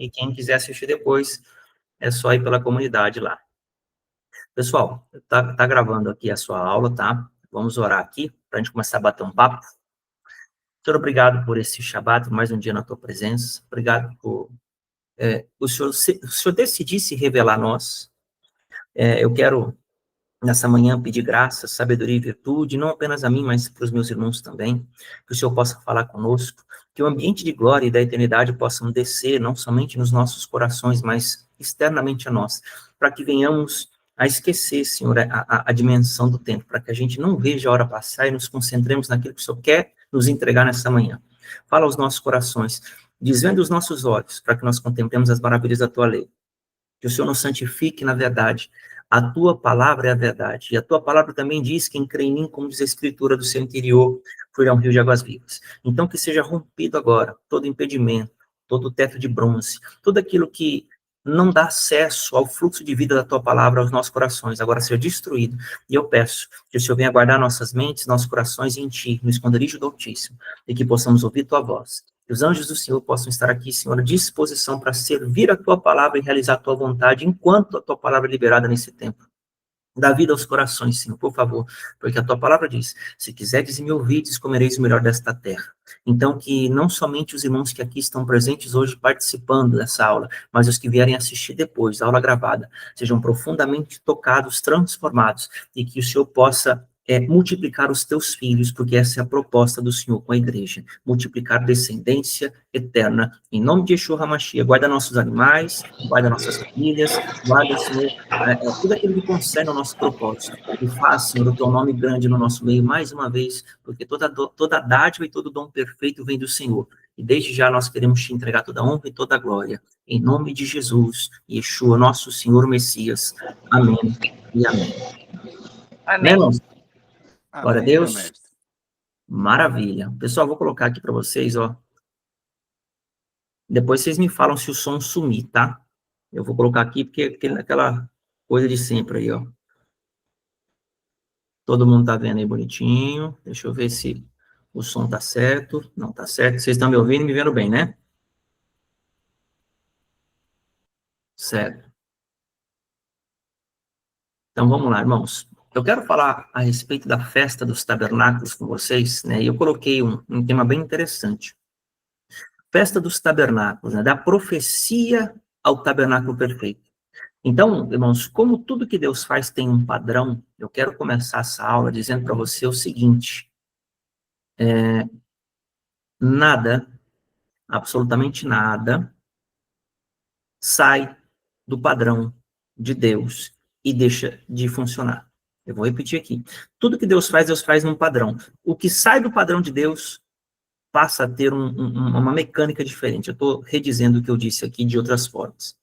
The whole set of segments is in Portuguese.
e quem quiser assistir depois, é só ir pela comunidade lá. Pessoal, tá gravando aqui a sua aula, tá? Vamos orar aqui, para a gente começar a bater um papo. Senhor, obrigado por esse Shabat, mais um dia na tua presença. Obrigado por o Senhor decidir se revelar a nós. Eu quero, nessa manhã, pedir graça, sabedoria e virtude, não apenas a mim, mas para os meus irmãos também, que o Senhor possa falar conosco, que o ambiente de glória e da eternidade possam descer, não somente nos nossos corações, mas externamente a nós, para que venhamos a esquecer, Senhor, a dimensão do tempo, para que a gente não veja a hora passar e nos concentremos naquilo que o Senhor quer nos entregar nessa manhã. Fala aos nossos corações, desvende os nossos olhos, para que nós contemplemos as maravilhas da tua lei. Que o Senhor nos santifique na verdade. A tua palavra é a verdade. E a tua palavra também diz que quem crê em mim, como diz a escritura, do seu interior fluirá um rio de águas vivas. Então que seja rompido agora todo impedimento, todo teto de bronze, tudo aquilo que não dá acesso ao fluxo de vida da tua palavra aos nossos corações, agora seja destruído. E eu peço que o Senhor venha guardar nossas mentes, nossos corações em ti, no esconderijo do Altíssimo, e que possamos ouvir tua voz. Que os anjos do Senhor possam estar aqui, Senhor, à disposição para servir a tua palavra e realizar a tua vontade, enquanto a tua palavra é liberada nesse tempo. Dá vida aos corações, Senhor, por favor, porque a tua palavra diz, se quiserdes e me ouvides, comereis o melhor desta terra. Então, que não somente os irmãos que aqui estão presentes hoje participando dessa aula, mas os que vierem assistir depois, a aula gravada, sejam profundamente tocados, transformados, e que o Senhor possa multiplicar os teus filhos, porque essa é a proposta do Senhor com a igreja, multiplicar descendência eterna. Em nome de Yeshua HaMashiach, guarda nossos animais, guarda nossas famílias, guarda, Senhor, tudo aquilo que concerne ao nosso propósito. E faz, Senhor, o teu nome grande no nosso meio, mais uma vez, porque toda dádiva e todo dom perfeito vem do Senhor. E desde já nós queremos te entregar toda a honra e toda a glória. Em nome de Jesus, Yeshua, nosso Senhor Messias. Amém e amém. Amém. Né, irmãos? Amém, Glória a Deus. mestre. Maravilha. Pessoal, vou colocar aqui para vocês, ó. Depois vocês me falam se o som sumir, tá? Eu vou colocar aqui porque é aquela coisa de sempre aí, ó. Todo mundo tá vendo aí bonitinho. Deixa eu ver se o som tá certo. Não tá certo. Vocês estão me ouvindo e me vendo bem, né? Certo. Então vamos lá, irmãos. Eu quero falar a respeito da festa dos tabernáculos com vocês, né? E eu coloquei um tema bem interessante. Festa dos tabernáculos, né? Da profecia ao tabernáculo perfeito. Então, irmãos, como tudo que Deus faz tem um padrão, eu quero começar essa aula dizendo para você o seguinte: nada, absolutamente nada, sai do padrão de Deus e deixa de funcionar. Eu vou repetir aqui. Tudo que Deus faz num padrão. O que sai do padrão de Deus passa a ter uma mecânica diferente. Eu estou redizendo o que eu disse aqui de outras formas.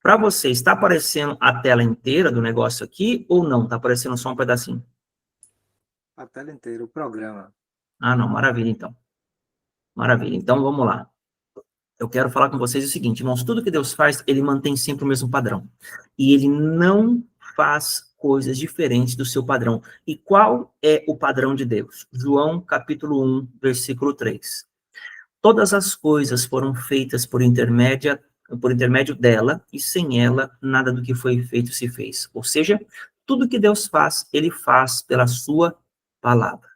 Para você, está aparecendo a tela inteira do negócio aqui ou não? Está aparecendo só um pedacinho? A tela inteira, o programa. Ah, não. Maravilha, então. Maravilha. Então, vamos lá. Eu quero falar com vocês o seguinte, irmãos, tudo que Deus faz, ele mantém sempre o mesmo padrão. E ele não faz coisas diferentes do seu padrão. E qual é o padrão de Deus? João, capítulo 1, versículo 3. Todas as coisas foram feitas por intermédio dela, e sem ela, nada do que foi feito se fez. Ou seja, tudo que Deus faz, ele faz pela sua palavra.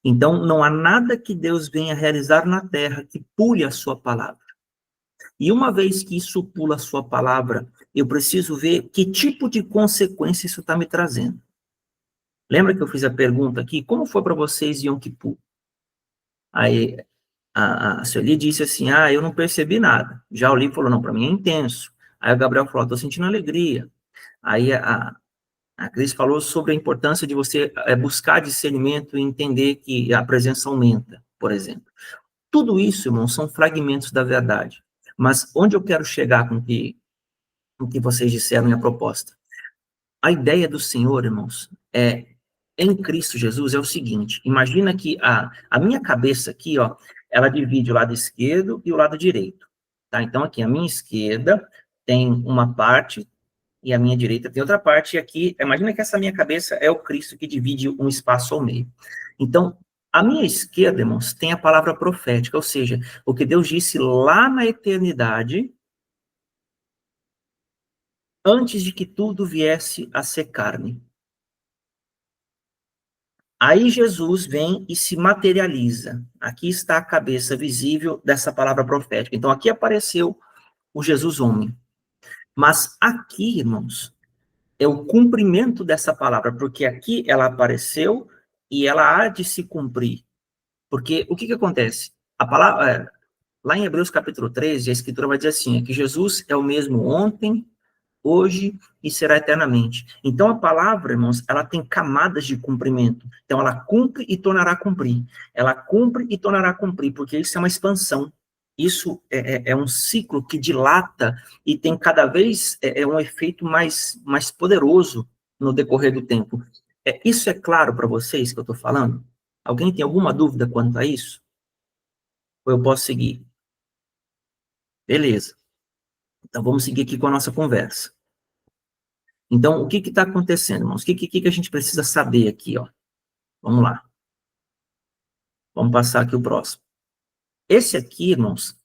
Então, não há nada que Deus venha realizar na terra que pule a sua palavra. E uma vez que isso pula a sua palavra, eu preciso ver que tipo de consequência isso está me trazendo. Lembra que eu fiz a pergunta aqui? Como foi para vocês Yom Kippur? Aí a Sueli disse assim, eu não percebi nada. Já o Li falou, não, para mim é intenso. Aí o Gabriel falou, estou sentindo alegria. Aí a Cris falou sobre a importância de você buscar discernimento e entender que a presença aumenta, por exemplo. Tudo isso, irmãos, são fragmentos da verdade. Mas onde eu quero chegar com o que vocês disseram, minha proposta? A ideia do Senhor, irmãos, em Cristo Jesus é o seguinte, imagina que a minha cabeça aqui, ó, ela divide o lado esquerdo e o lado direito, tá? Então, aqui, a minha esquerda tem uma parte e a minha direita tem outra parte, e aqui, imagina que essa minha cabeça é o Cristo que divide um espaço ao meio. Então, À minha esquerda, irmãos, tem a palavra profética, ou seja, o que Deus disse lá na eternidade, antes de que tudo viesse a ser carne. Aí Jesus vem e se materializa. Aqui está a cabeça visível dessa palavra profética. Então, aqui apareceu o Jesus homem. Mas aqui, irmãos, é o cumprimento dessa palavra, porque aqui ela apareceu e ela há de se cumprir. Porque o que acontece? A palavra, lá em Hebreus capítulo 13, a escritura vai dizer assim, que Jesus é o mesmo ontem, hoje e será eternamente. Então, a palavra, irmãos, ela tem camadas de cumprimento. Então, ela cumpre e tornará a cumprir. Ela cumpre e tornará a cumprir, porque isso é uma expansão. Isso é um ciclo que dilata e tem cada vez um efeito mais poderoso no decorrer do tempo. Isso é claro para vocês que eu estou falando? Alguém tem alguma dúvida quanto a isso? Ou eu posso seguir? Beleza. Então, vamos seguir aqui com a nossa conversa. Então, o que está acontecendo, irmãos? O que a gente precisa saber aqui, ó? Vamos lá. Vamos passar aqui o próximo. Esse aqui, irmãos,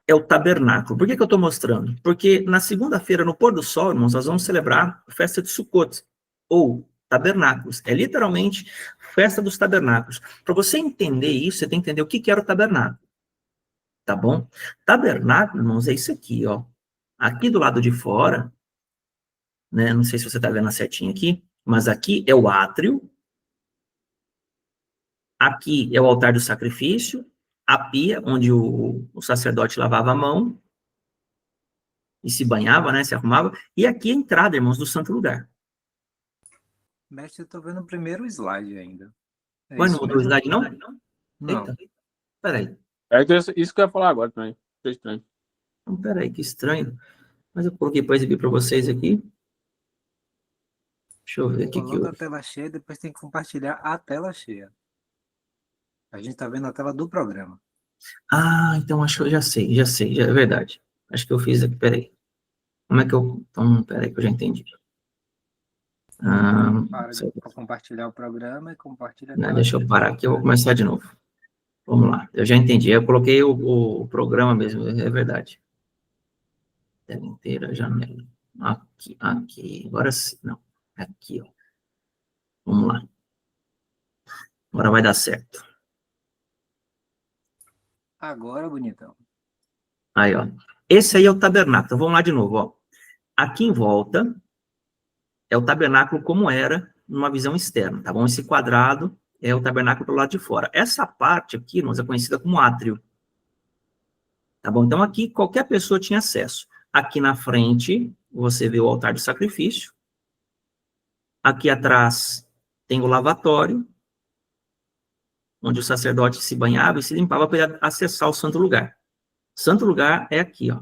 é o tabernáculo. Por que eu estou mostrando? Porque na segunda-feira, no pôr do sol, irmãos, nós vamos celebrar a festa de Sukkot, ou tabernáculos. É literalmente festa dos tabernáculos. Para você entender isso, você tem que entender o que era o tabernáculo. Tá bom? Tabernáculo, irmãos, é isso aqui, ó. Aqui do lado de fora, né? Não sei se você está vendo a setinha aqui, mas aqui é o átrio. Aqui é o altar do sacrifício, a pia, onde o sacerdote lavava a mão e se banhava, né, se arrumava. E aqui a entrada, irmãos, do santo lugar. Mestre, eu tô vendo o primeiro slide ainda. É Ué, não isso mudou a mesmo? slide, não? Não. Eita, peraí. É que isso que eu ia falar agora também. Foi estranho. Então, peraí, que estranho. Mas eu coloquei para exibir para vocês aqui. Deixa eu ver o que Coloca a houve. tela cheia, depois tem que compartilhar a tela cheia. A gente tá vendo a tela do programa. Ah, então acho que eu já sei, é verdade. Acho que eu fiz aqui, peraí. Como é que eu... Então, peraí que eu já entendi. Ah, Para de compartilhar o programa e compartilha a né, tela deixa eu cheia. parar aqui, eu vou começar de novo. Vamos lá, eu já entendi. Eu coloquei o programa mesmo, é verdade. Tela inteira, janela. Aqui. Agora sim, não. Aqui, ó. Vamos lá. Agora vai dar certo. Agora, bonitão. Aí, ó. Esse aí é o tabernáculo. Vamos lá de novo, ó. Aqui em volta é o tabernáculo como era numa visão externa, tá bom? Esse quadrado é o tabernáculo do lado de fora. Essa parte aqui, irmãos, é conhecida como átrio. Tá bom? Então, aqui qualquer pessoa tinha acesso. Aqui na frente, você vê o altar de sacrifício. Aqui atrás tem o lavatório, onde o sacerdote se banhava e se limpava para ele acessar o santo lugar. Santo lugar é aqui, ó.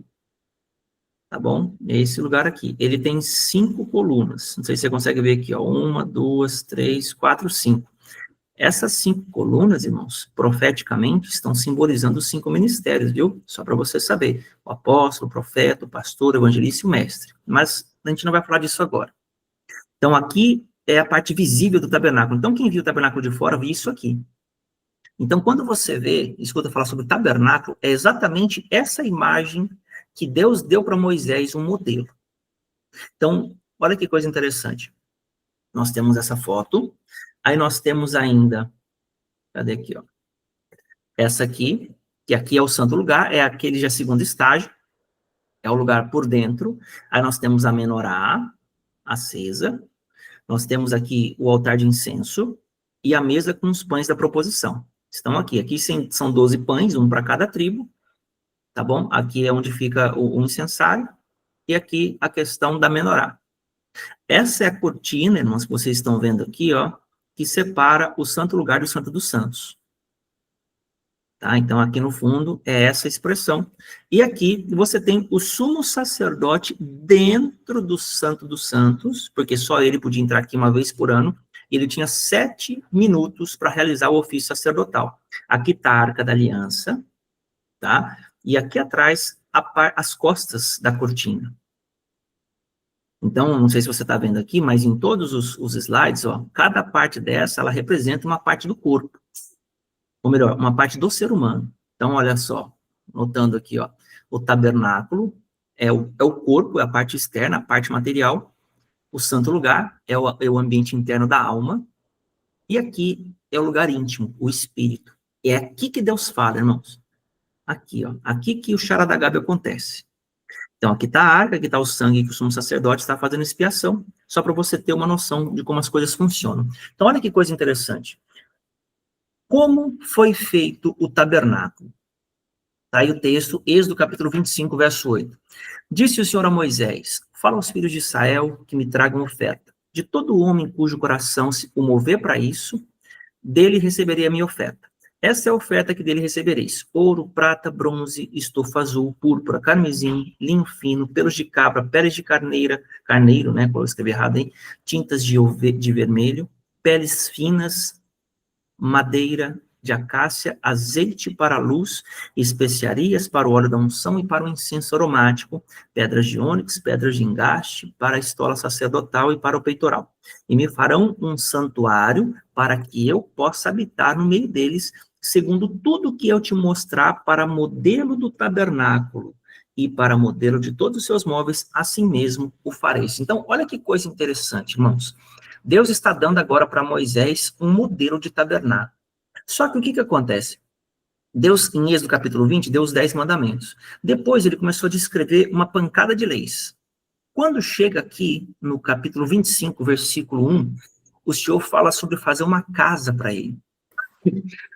Tá bom? É esse lugar aqui. Ele tem 5 colunas. Não sei se você consegue ver aqui, ó. 1, 2, 3, 4, 5. Essas 5 colunas, irmãos, profeticamente, estão simbolizando os 5 ministérios, viu? Só para você saber. O apóstolo, o profeta, o pastor, o evangelista e o mestre. Mas a gente não vai falar disso agora. Então, aqui é a parte visível do tabernáculo. Então, quem viu o tabernáculo de fora, viu isso aqui. Então, quando você vê, escuta falar sobre o tabernáculo, é exatamente essa imagem que Deus deu para Moisés, um modelo. Então, olha que coisa interessante. Nós temos essa foto, aí nós temos ainda, cadê aqui, ó? Essa aqui, que aqui é o santo lugar, é aquele já segundo estágio, é o lugar por dentro. Aí nós temos a menorá acesa, nós temos aqui o altar de incenso e a mesa com os pães da proposição. Estão aqui. Aqui são 12 pães, um para cada tribo, tá bom? Aqui é onde fica o incensário e aqui a questão da menorá. Essa é a cortina, irmãos, que vocês estão vendo aqui, ó, que separa o santo lugar do santo dos santos. Tá? Então, aqui no fundo é essa expressão. E aqui você tem o sumo sacerdote dentro do santo dos santos, porque só ele podia entrar aqui uma vez por ano. Ele tinha 7 minutos para realizar o ofício sacerdotal. Aqui está a Arca da Aliança, tá? E aqui atrás, as costas da cortina. Então, não sei se você está vendo aqui, mas em todos os slides, ó, cada parte dessa, ela representa uma parte do corpo. ou melhor, uma parte do ser humano. Então, olha só, notando aqui, ó, o tabernáculo é o corpo, é a parte externa, a parte material. O santo lugar é o ambiente interno da alma. E aqui é o lugar íntimo, o espírito. É aqui que Deus fala, irmãos. Aqui, ó. Aqui que o Sharadagabe acontece. Então, aqui está a arca, aqui está o sangue que o sumo sacerdote está fazendo expiação, só para você ter uma noção de como as coisas funcionam. Então, olha que coisa interessante. Como foi feito o tabernáculo? Está aí o texto, Êxodo capítulo 25, verso 8. Disse o Senhor a Moisés, fala aos filhos de Israel que me tragam oferta. De todo homem cujo coração se mover para isso, dele receberei a minha oferta. Essa é a oferta que dele recebereis: ouro, prata, bronze, estofa azul, púrpura, carmesim, linho fino, pelos de cabra, peles de carneiro, né, quando eu escrevi errado, hein? Tintas de vermelho, peles finas, madeira de acácia, azeite para a luz, especiarias para o óleo da unção e para o incenso aromático, pedras de ônix, pedras de engaste, para a estola sacerdotal e para o peitoral. E me farão um santuário para que eu possa habitar no meio deles, segundo tudo que eu te mostrar para modelo do tabernáculo e para modelo de todos os seus móveis, assim mesmo o fareis. Então, olha que coisa interessante, irmãos. Deus está dando agora para Moisés um modelo de tabernáculo. Só que o que acontece? Deus, em Êxodo capítulo 20, deu os 10 mandamentos. Depois ele começou a descrever uma pancada de leis. Quando chega aqui no capítulo 25, versículo 1, o Senhor fala sobre fazer uma casa para ele.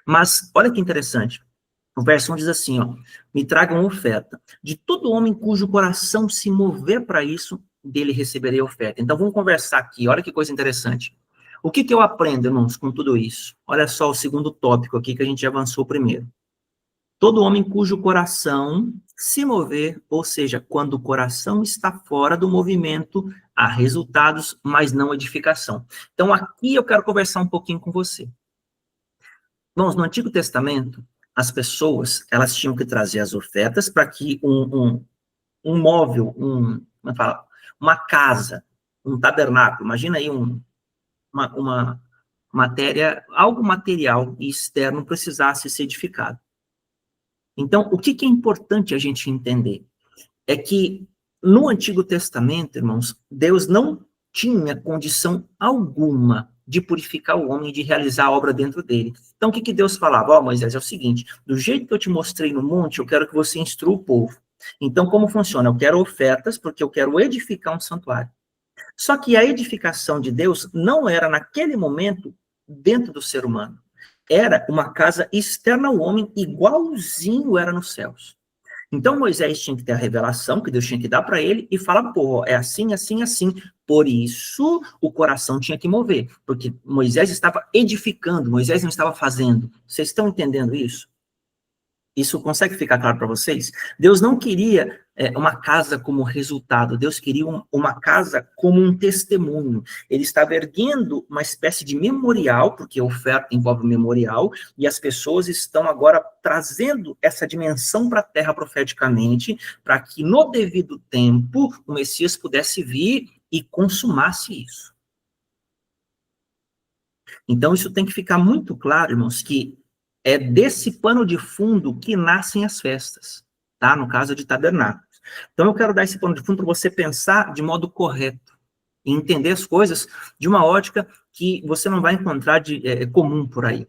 Mas olha que interessante. O verso 1 diz assim, ó, me tragam oferta. De todo homem cujo coração se mover para isso, dele receberei oferta. Então vamos conversar aqui, olha que coisa interessante. O que eu aprendo, irmãos, com tudo isso? Olha só o segundo tópico aqui que a gente avançou primeiro. Todo homem cujo coração se mover, ou seja, quando o coração está fora do movimento, há resultados, mas não edificação. Então aqui eu quero conversar um pouquinho com você. Irmãos, no Antigo Testamento, as pessoas, elas tinham que trazer as ofertas para que um móvel, como é fala, uma casa, um tabernáculo, imagina aí uma matéria, algo material e externo precisasse ser edificado. Então, o que é importante a gente entender? É que no Antigo Testamento, irmãos, Deus não tinha condição alguma de purificar o homem e de realizar a obra dentro dele. Então, o que Deus falava? Ó, Moisés, é o seguinte, do jeito que eu te mostrei no monte, eu quero que você instrua o povo. Então, como funciona? Eu quero ofertas, porque eu quero edificar um santuário. Só que a edificação de Deus não era, naquele momento, dentro do ser humano. Era uma casa externa ao homem, igualzinho era nos céus. Então, Moisés tinha que ter a revelação que Deus tinha que dar para ele e falar, pô, é assim, assim, assim. Por isso, o coração tinha que mover, porque Moisés estava edificando, Moisés não estava fazendo. Vocês estão entendendo isso? Isso consegue ficar claro para vocês? Deus não queria uma casa como resultado, Deus queria uma casa como um testemunho. Ele estava erguendo uma espécie de memorial, porque a oferta envolve memorial, e as pessoas estão agora trazendo essa dimensão para a terra profeticamente, para que no devido tempo o Messias pudesse vir e consumasse isso. Então isso tem que ficar muito claro, irmãos, que é desse pano de fundo que nascem as festas, tá? No caso de tabernáculos. Então eu quero dar esse pano de fundo para você pensar de modo correto e entender as coisas de uma ótica que você não vai encontrar comum por aí.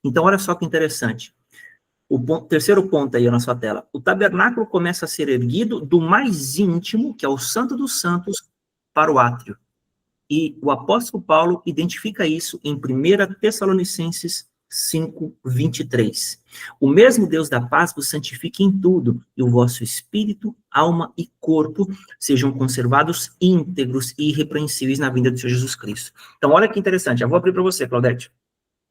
Então olha só que interessante. Terceiro ponto aí na sua tela. O tabernáculo começa a ser erguido do mais íntimo, que é o Santo dos Santos, para o átrio. E o apóstolo Paulo identifica isso em 1 Tessalonicenses 5:23. O mesmo Deus da paz vos santifique em tudo, e o vosso espírito, alma e corpo sejam conservados íntegros e irrepreensíveis na vinda do Senhor Jesus Cristo. Então, olha que interessante, eu vou abrir para você, Claudete.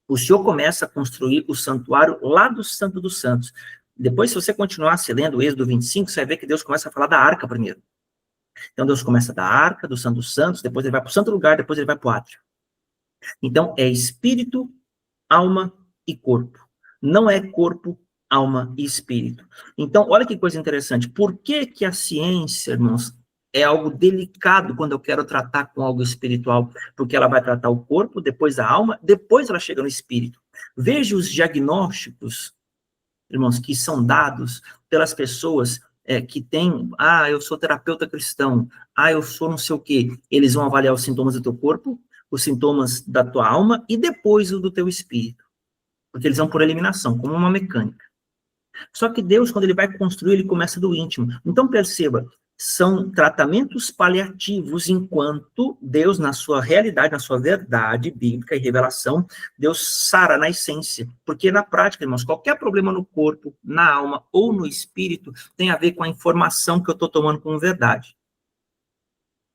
O Senhor começa a construir o santuário lá do Santo dos Santos. Depois, se você continuar se lendo o Êxodo 25, você vai ver que Deus começa a falar da arca primeiro. Então, Deus começa da arca, do Santo dos Santos, depois ele vai para o santo lugar, depois ele vai para o átrio. Então, é espírito, alma e corpo. Não é corpo, alma e espírito. Então, olha que coisa interessante. Por que a ciência, irmãos, é algo delicado quando eu quero tratar com algo espiritual? Porque ela vai tratar o corpo, depois a alma, depois ela chega no espírito. Veja os diagnósticos, irmãos, que são dados pelas pessoas que têm, eu sou terapeuta cristão, eu sou não sei o quê. Eles vão avaliar os sintomas do teu corpo, os sintomas da tua alma e depois o do teu espírito. Porque eles vão por eliminação, como uma mecânica. Só que Deus, quando ele vai construir, ele começa do íntimo. Então, perceba, são tratamentos paliativos, enquanto Deus, na sua realidade, na sua verdade bíblica e revelação, Deus sara na essência. Porque na prática, irmãos, qualquer problema no corpo, na alma ou no espírito tem a ver com a informação que eu estou tomando como verdade.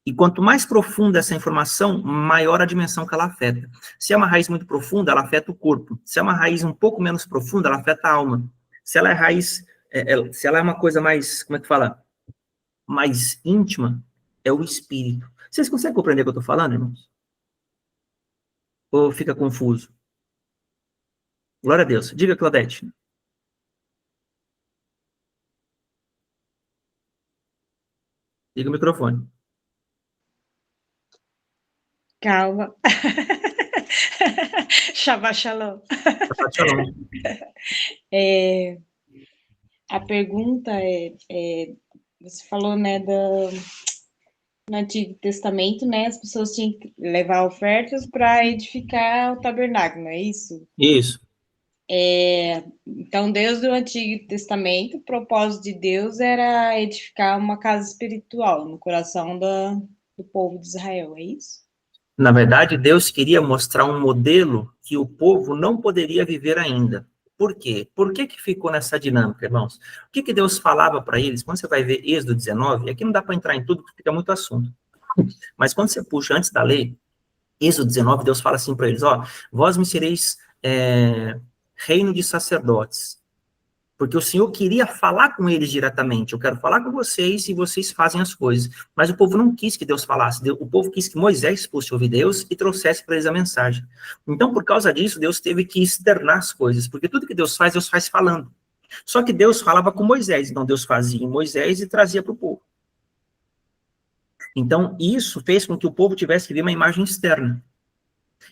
E quanto mais profunda essa informação, maior a dimensão que ela afeta. Se é uma raiz muito profunda, ela afeta o corpo. Se é uma raiz um pouco menos profunda, ela afeta a alma. Se ela é raiz, se ela é uma coisa mais, como é que fala? Mais íntima, é o espírito. Vocês conseguem compreender o que eu estou falando, irmãos? Ou fica confuso? Glória a Deus. Diga, Claudete. Liga o microfone. Calma. Shabbat shalom. Shabbat shalom. A pergunta você falou, né, no Antigo Testamento, né, as pessoas tinham que levar ofertas para edificar o tabernáculo, não é isso? Isso. Então, desde o Antigo Testamento, o propósito de Deus era edificar uma casa espiritual no coração do povo de Israel, é isso? Na verdade, Deus queria mostrar um modelo que o povo não poderia viver ainda. Por quê? Por que ficou nessa dinâmica, irmãos? O que Deus falava para eles? Quando você vai ver Êxodo 19, aqui não dá para entrar em tudo, porque fica muito assunto. Mas quando você puxa antes da lei, Êxodo 19, Deus fala assim para eles, vós me sereis reino de sacerdotes. Porque o Senhor queria falar com eles diretamente. Eu quero falar com vocês e vocês fazem as coisas. Mas o povo não quis que Deus falasse. O povo quis que Moisés fosse ouvir Deus e trouxesse para eles a mensagem. Então, por causa disso, Deus teve que externar as coisas. Porque tudo que Deus faz falando. Só que Deus falava com Moisés. Então, Deus fazia em Moisés e trazia para o povo. Então, isso fez com que o povo tivesse que ver uma imagem externa.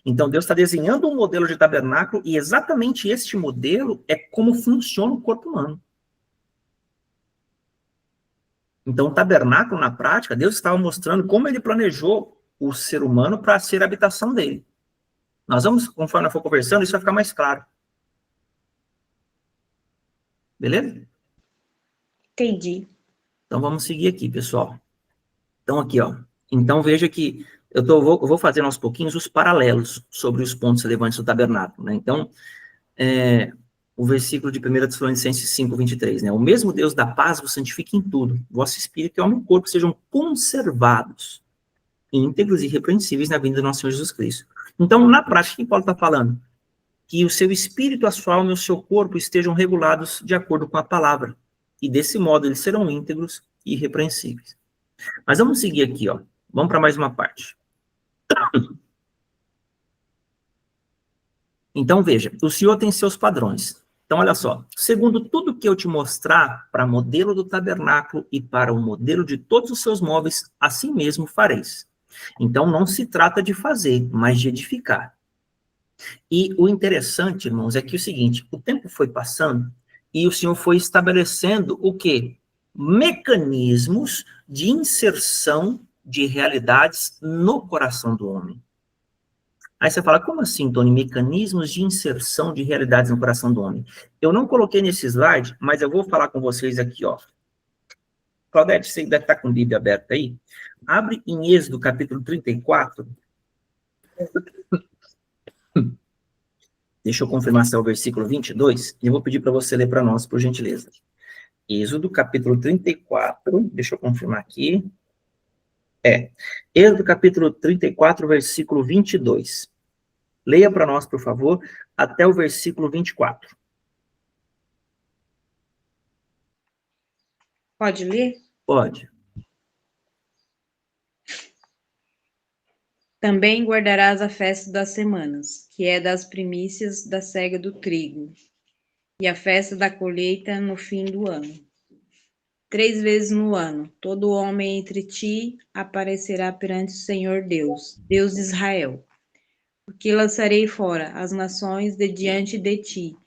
Então, Deus está desenhando um modelo de tabernáculo e exatamente este modelo é como funciona o corpo humano. Então, o tabernáculo, na prática, Deus estava mostrando como ele planejou o ser humano para ser a habitação dele. Nós vamos, conforme nós for conversando, isso vai ficar mais claro. Beleza? Entendi. Então, vamos seguir aqui, pessoal. Então, aqui, Então, veja que eu vou fazendo aos pouquinhos os paralelos sobre os pontos relevantes do tabernáculo, né? Então, o versículo de 1 Tessalonicenses 5, 23, né? O mesmo Deus da paz vos santifique em tudo, vosso espírito e alma e corpo sejam conservados, íntegros e irrepreensíveis na vinda do nosso Senhor Jesus Cristo. Então, na prática, o que Paulo está falando? Que o seu espírito, a sua alma e o seu corpo estejam regulados de acordo com a palavra. E desse modo, eles serão íntegros e irrepreensíveis. Mas vamos seguir aqui, Vamos para mais uma parte. Então, veja, o Senhor tem seus padrões. Então, olha só, segundo tudo que eu te mostrar para modelo do tabernáculo e para o modelo de todos os seus móveis, assim mesmo fareis. Então, não se trata de fazer, mas de edificar. E o interessante, irmãos, é que o seguinte, o tempo foi passando e o Senhor foi estabelecendo o quê? Mecanismos de inserção de realidades no coração do homem. Aí você fala, como assim, Tony? Mecanismos de inserção de realidades no coração do homem. Eu não coloquei nesse slide, mas eu vou falar com vocês aqui, Claudete, você deve estar com a Bíblia aberta aí. Abre em Êxodo, capítulo 34. Deixa eu confirmar se é o versículo 22. E eu vou pedir para você ler para nós, por gentileza. Êxodo, capítulo 34. Deixa eu confirmar aqui. Êxodo, capítulo 34, versículo 22. Leia para nós, por favor, até o versículo 24. Pode ler? Pode. Também guardarás a festa das semanas, que é das primícias da cega do trigo, e a festa da colheita no fim do ano. 3 vezes no ano, todo homem entre ti aparecerá perante o Senhor Deus, Deus de Israel. porque lançarei fora as nações de diante de ti,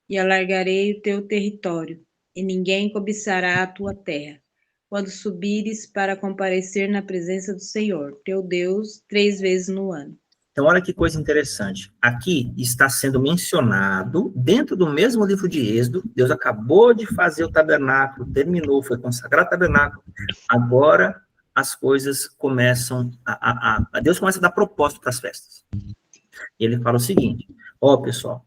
e alargarei o teu território, e ninguém cobiçará a tua terra, quando subires para comparecer na presença do Senhor, teu Deus, 3 vezes no ano. Então, olha que coisa interessante. Aqui está sendo mencionado, dentro do mesmo livro de Êxodo, Deus acabou de fazer o tabernáculo, terminou, foi consagrado o tabernáculo. Agora, as coisas começam Deus começa a dar propósito para as festas. E ele fala o seguinte: ó, pessoal,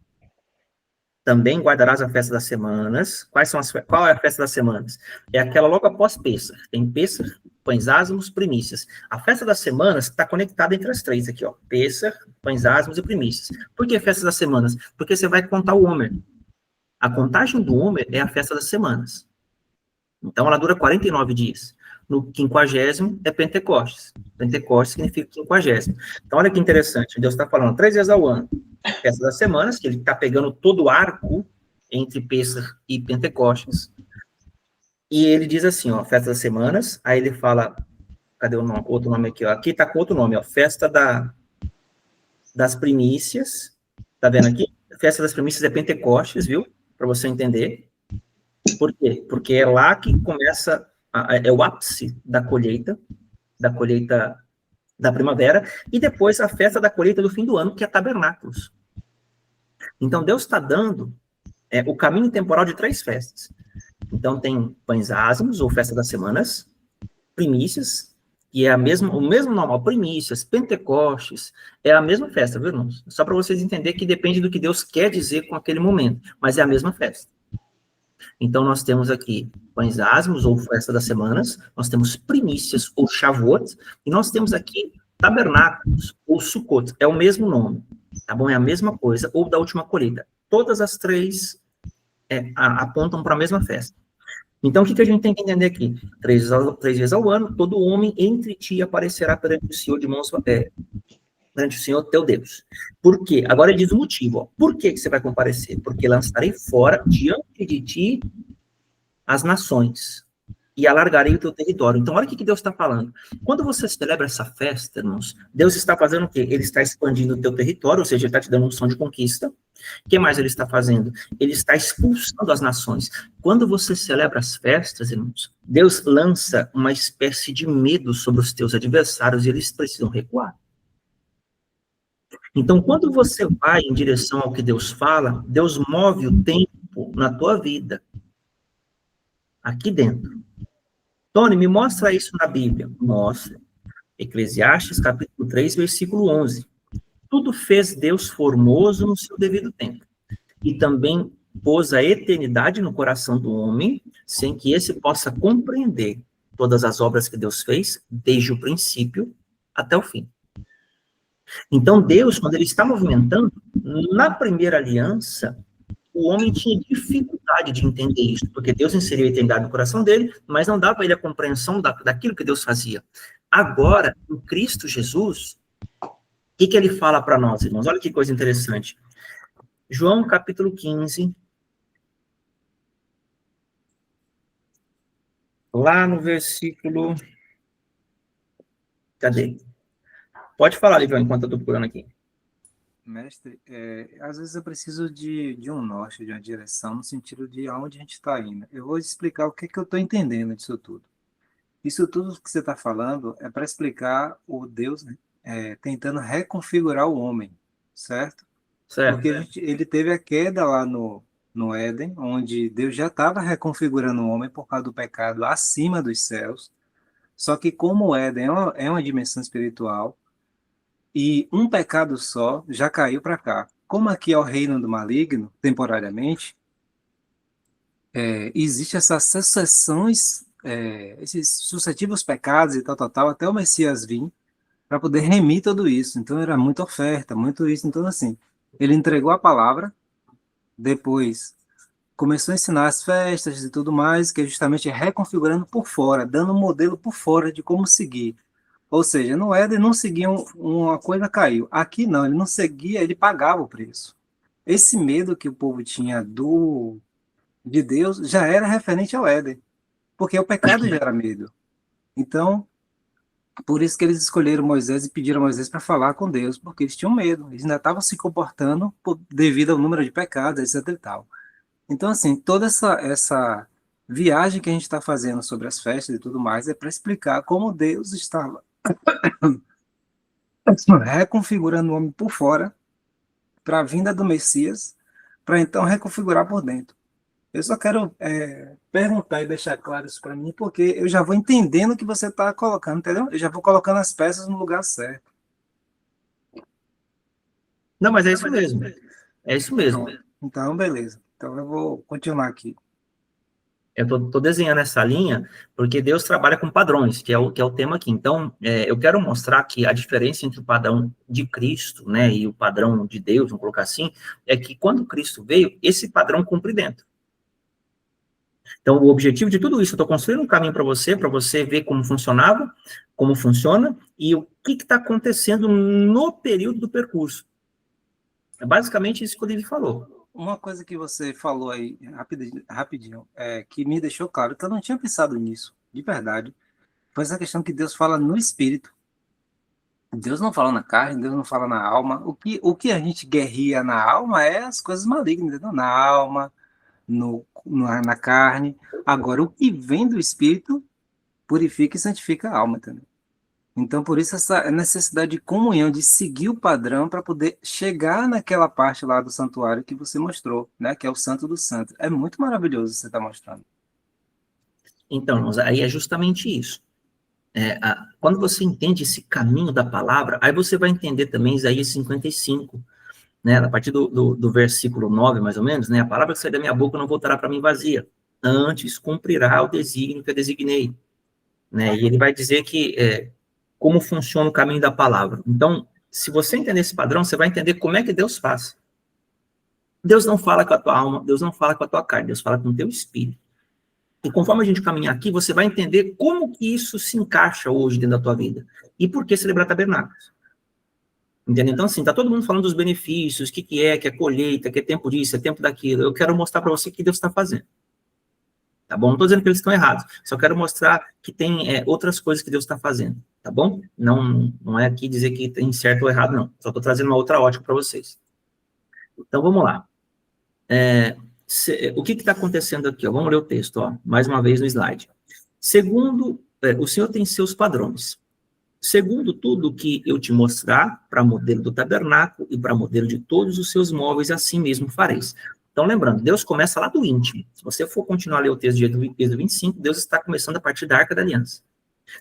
também guardarás a festa das semanas. Qual é a festa das semanas? É aquela logo após Pêssar. Tem Pêssar, pães ázimos, primícias. A festa das semanas está conectada entre as três aqui, ó. Pêssar, pães ázimos e primícias. Por que festa das semanas? Porque você vai contar o Homer. A contagem do Homer é a festa das semanas. Então, ela dura 49 dias. No 50º é Pentecostes. Pentecostes significa 50º. Então, olha que interessante. Deus está falando 3 vezes ao ano. Festa das semanas, que ele está pegando todo o arco entre Pêssar e Pentecostes. E ele diz assim, ó, festa das semanas, aí ele fala, cadê o nome? Outro nome aqui, ó. Aqui está com outro nome, ó, festa das primícias. Tá vendo aqui? Festa das primícias é Pentecostes, viu? Para você entender. Por quê? Porque é lá que começa, é o ápice da colheita da primavera, e depois a festa da colheita do fim do ano, que é tabernáculos. Então, Deus está dando o caminho temporal de 3 festas. Então, tem pães ázimos, ou festa das semanas, primícias, que é o mesmo normal, primícias, Pentecostes, é a mesma festa, viu, irmãos? Só para vocês entenderem que depende do que Deus quer dizer com aquele momento, mas é a mesma festa. Então, nós temos aqui pães ázimos, ou festa das semanas, nós temos primícias, ou Shavuot, e nós temos aqui tabernáculos, ou Sukkot, é o mesmo nome, tá bom? É a mesma coisa, ou da última colheita. Todas as 3 apontam para a mesma festa. Então, o que a gente tem que entender aqui? 3 vezes ao ano, todo homem entre ti aparecerá perante o Senhor de mãos perante o Senhor teu Deus. Por quê? Agora ele diz o motivo. Ó. Por que você vai comparecer? Porque lançarei fora diante de ti as nações e alargarei o teu território. Então, olha o que Deus está falando. Quando você celebra essa festa, irmãos, Deus está fazendo o quê? Ele está expandindo o teu território, ou seja, ele está te dando um som de conquista. O que mais ele está fazendo? Ele está expulsando as nações. Quando você celebra as festas, irmãos, Deus lança uma espécie de medo sobre os teus adversários e eles precisam recuar. Então, quando você vai em direção ao que Deus fala, Deus move o tempo na tua vida. Aqui dentro. Tony, me mostra isso na Bíblia. Mostra. Eclesiastes, capítulo 3, versículo 11. Tudo fez Deus formoso no seu devido tempo. E também pôs a eternidade no coração do homem, sem que esse possa compreender todas as obras que Deus fez, desde o princípio até o fim. Então, Deus, quando ele está movimentando, na primeira aliança, o homem tinha dificuldade de entender isso, porque Deus inseriu a eternidade no coração dele, mas não dava para ele a compreensão daquilo que Deus fazia. Agora, em Cristo Jesus, o que ele fala para nós, irmãos? Olha que coisa interessante. João, capítulo 15, lá no versículo... Cadê? Pode falar, Livião, enquanto eu estou procurando aqui. Mestre, às vezes eu preciso de um norte, de uma direção, no sentido de aonde a gente está indo. Eu vou explicar o que eu estou entendendo disso tudo. Isso tudo que você está falando é para explicar o Deus, né, tentando reconfigurar o homem, certo? Certo. Porque ele teve a queda lá no Éden, onde Deus já estava reconfigurando o homem por causa do pecado acima dos céus. Só que como o Éden é uma dimensão espiritual, e um pecado só já caiu para cá. Como aqui é o reino do maligno, temporariamente, existe essas sucessões, esses sucessivos pecados e tal, até o Messias vir, para poder remir tudo isso. Então era muita oferta, muito isso. Então, assim, ele entregou a palavra, depois começou a ensinar as festas e tudo mais, que é justamente reconfigurando por fora, dando um modelo por fora de como seguir. Ou seja, no Éden não seguia uma coisa, caiu. Aqui não, ele não seguia, ele pagava o preço. Esse medo que o povo tinha de Deus já era referente ao Éden, porque o pecado já era medo. Então, Por isso que eles escolheram Moisés e pediram a Moisés para falar com Deus, porque eles tinham medo, eles ainda estavam se comportando devido ao número de pecados, etc e tal. Então, assim, toda essa viagem que a gente está fazendo sobre as festas e tudo mais é para explicar como Deus estava reconfigurando o homem por fora para a vinda do Messias, para então reconfigurar por dentro. Eu só quero perguntar e deixar claro isso para mim, porque eu já vou entendendo o que você está colocando, entendeu? Eu já vou colocando as peças no lugar certo. Não, mas é isso mesmo. É isso mesmo. Então, beleza. Então, eu vou continuar aqui. Eu estou desenhando essa linha porque Deus trabalha com padrões, que é o tema aqui. Então, eu quero mostrar que a diferença entre o padrão de Cristo, né, e o padrão de Deus, vamos colocar assim, é que quando Cristo veio, esse padrão cumpre dentro. Então, o objetivo de tudo isso, eu estou construindo um caminho para você ver como funcionava, como funciona, e o que está acontecendo no período do percurso. É basicamente isso que o David falou. Uma coisa que você falou aí, rapidinho, que me deixou claro, que eu não tinha pensado nisso, de verdade, foi essa questão que Deus fala no Espírito. Deus não fala na carne, Deus não fala na alma. O que a gente guerreia na alma é as coisas malignas, entendeu? Na alma, na carne. Agora, o que vem do Espírito purifica e santifica a alma, entendeu? Então, por isso, essa necessidade de comunhão, de seguir o padrão para poder chegar naquela parte lá do santuário que você mostrou, né? Que é o Santo dos Santos. É muito maravilhoso você estar mostrando. Então, irmãos, aí é justamente isso. Quando você entende esse caminho da palavra, aí você vai entender também Isaías 55, né? A partir do versículo 9, mais ou menos, né? A palavra que sai da minha boca não voltará para mim vazia, antes cumprirá o desígnio que eu designei, né? E ele vai dizer que como funciona o caminho da palavra. Então, se você entender esse padrão, você vai entender como é que Deus faz. Deus não fala com a tua alma, Deus não fala com a tua carne, Deus fala com o teu espírito. E conforme a gente caminhar aqui, você vai entender como que isso se encaixa hoje dentro da tua vida. E por que celebrar tabernáculos. Entendeu? Então, assim, tá todo mundo falando dos benefícios, o que é colheita, que é tempo disso, é tempo daquilo. Eu quero mostrar para você o que Deus está fazendo. Tá bom? Não estou dizendo que eles estão errados, só quero mostrar que tem outras coisas que Deus está fazendo, tá bom? Não é aqui dizer que tem certo ou errado, não. Só estou trazendo uma outra ótica para vocês. Então, vamos lá. O que está acontecendo aqui? Ó? Vamos ler o texto, ó, mais uma vez no slide. Segundo, o Senhor tem seus padrões. Segundo tudo que eu te mostrar, para modelo do tabernáculo e para modelo de todos os seus móveis, assim mesmo fareis. Então, lembrando, Deus começa lá do íntimo. Se você for continuar a ler o texto de Êxodo 25, Deus está começando a partir da Arca da Aliança.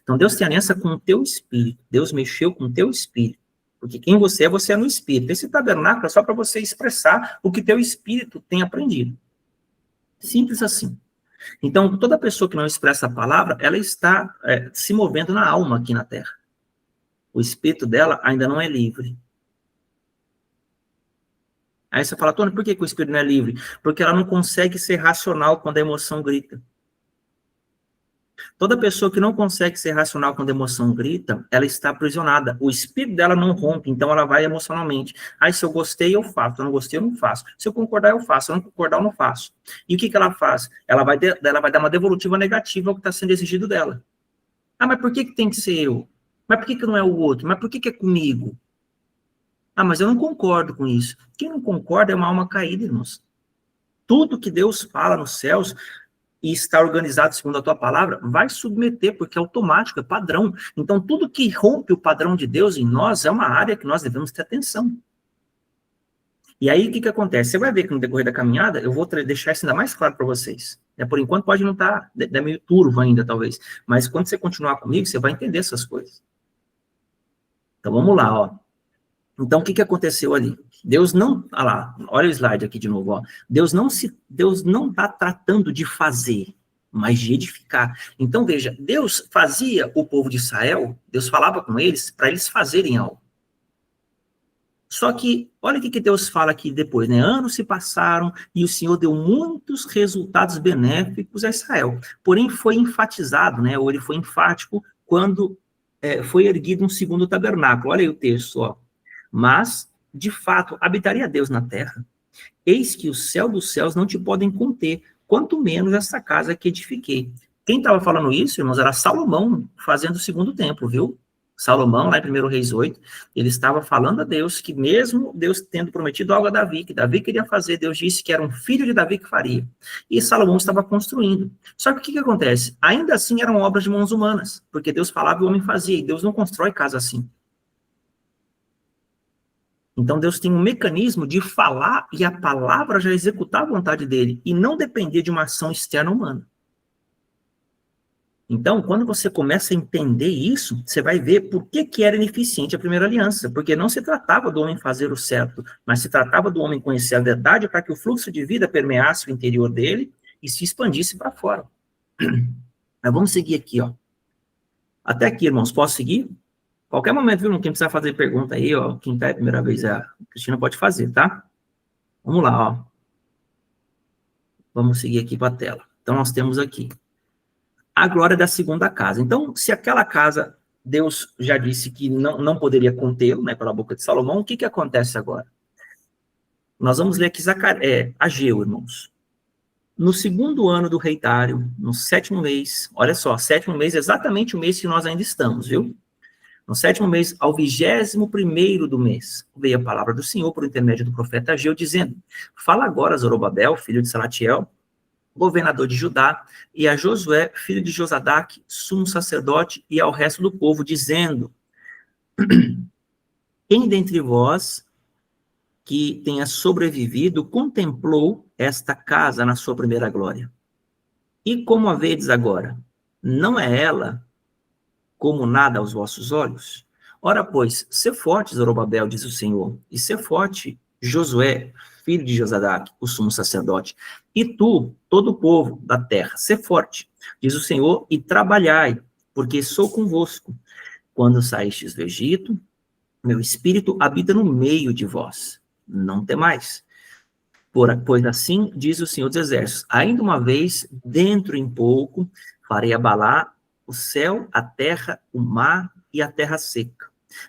Então, Deus tem aliança com o teu espírito. Deus mexeu com o teu espírito. Porque quem você é no espírito. Esse tabernáculo é só para você expressar o que teu espírito tem aprendido. Simples assim. Então, toda pessoa que não expressa a palavra, ela está se movendo na alma aqui na Terra. O espírito dela ainda não é livre. Aí você fala, Tony, por que o espírito não é livre? Porque ela não consegue ser racional quando a emoção grita. Toda pessoa que não consegue ser racional quando a emoção grita, ela está aprisionada. O espírito dela não rompe, então ela vai emocionalmente. Aí se eu gostei, eu faço. Se eu não gostei, eu não faço. Se eu concordar, eu faço. Se eu não concordar, eu não faço. E o que ela faz? Ela vai dar uma devolutiva negativa ao que está sendo exigido dela. Ah, mas por que tem que ser eu? Mas por que não é o outro? Mas por que é comigo? Ah, mas eu não concordo com isso. Quem não concorda é uma alma caída, irmãos. Tudo que Deus fala nos céus e está organizado segundo a tua palavra, vai submeter, porque é automático, é padrão. Então, tudo que rompe o padrão de Deus em nós é uma área que nós devemos ter atenção. E aí, o que acontece? Você vai ver que no decorrer da caminhada, eu vou deixar isso ainda mais claro para vocês. Por enquanto, pode não estar, é meio turvo ainda, talvez. Mas quando você continuar comigo, você vai entender essas coisas. Então, vamos lá, ó. Então, o que aconteceu ali? Deus não... olha o slide aqui de novo, ó. Deus não está tratando de fazer, mas de edificar. Então, veja, Deus fazia o povo de Israel, Deus falava com eles para eles fazerem algo. Só que, olha o que Deus fala aqui depois, né? Anos se passaram e o Senhor deu muitos resultados benéficos a Israel. Porém, foi enfatizado, né? Ou ele foi enfático quando foi erguido um segundo tabernáculo. Olha aí o texto, ó. Mas, de fato, habitaria Deus na terra. Eis que o céu dos céus não te podem conter, quanto menos essa casa que edifiquei. Quem estava falando isso, irmãos, era Salomão fazendo o segundo templo, viu? Salomão, lá em 1 Reis 8, ele estava falando a Deus que mesmo Deus tendo prometido algo a Davi, que Davi queria fazer, Deus disse que era um filho de Davi que faria. E Salomão estava construindo. Só que o que acontece? Ainda assim eram obras de mãos humanas, porque Deus falava e o homem fazia, e Deus não constrói casa assim. Então Deus tem um mecanismo de falar e a palavra já executar a vontade dele, e não depender de uma ação externa humana. Então, quando você começa a entender isso, você vai ver por que era ineficiente a primeira aliança, porque não se tratava do homem fazer o certo, mas se tratava do homem conhecer a verdade para que o fluxo de vida permeasse o interior dele e se expandisse para fora. Mas vamos seguir aqui, ó. Até aqui, irmãos, posso seguir? Qualquer momento, viu? Quem precisar fazer pergunta aí, ó, quem tá a primeira vez, a Cristina pode fazer, tá? Vamos lá, ó. Vamos seguir aqui para a tela. Então, nós temos aqui a glória da segunda casa. Então, se aquela casa, Deus já disse que não poderia contê-lo, né, pela boca de Salomão, o que acontece agora? Nós vamos ler aqui Ageu, irmãos. No segundo ano do rei Dário, no 7º mês, olha só, 7º mês, exatamente o mês que nós ainda estamos, viu? No 7º mês, ao 21º do mês, veio a palavra do Senhor por intermédio do profeta Ageu, dizendo: fala agora, Zorobabel, filho de Salatiel, governador de Judá, e a Josué, filho de Josadaque, sumo sacerdote, e ao resto do povo, dizendo: quem dentre vós que tenha sobrevivido contemplou esta casa na sua primeira glória? E como a vedes agora? Não é ela como nada aos vossos olhos? Ora, pois, sê forte, Zorobabel, diz o Senhor, e sê forte, Josué, filho de Josadaque, o sumo sacerdote, e tu, todo o povo da terra, sê forte, diz o Senhor, e trabalhai, porque sou convosco. Quando saístes do Egito, meu espírito habita no meio de vós. Não temais. Pois assim diz o Senhor dos Exércitos: ainda uma vez, dentro em pouco, farei abalar o céu, a terra, o mar e a terra seca.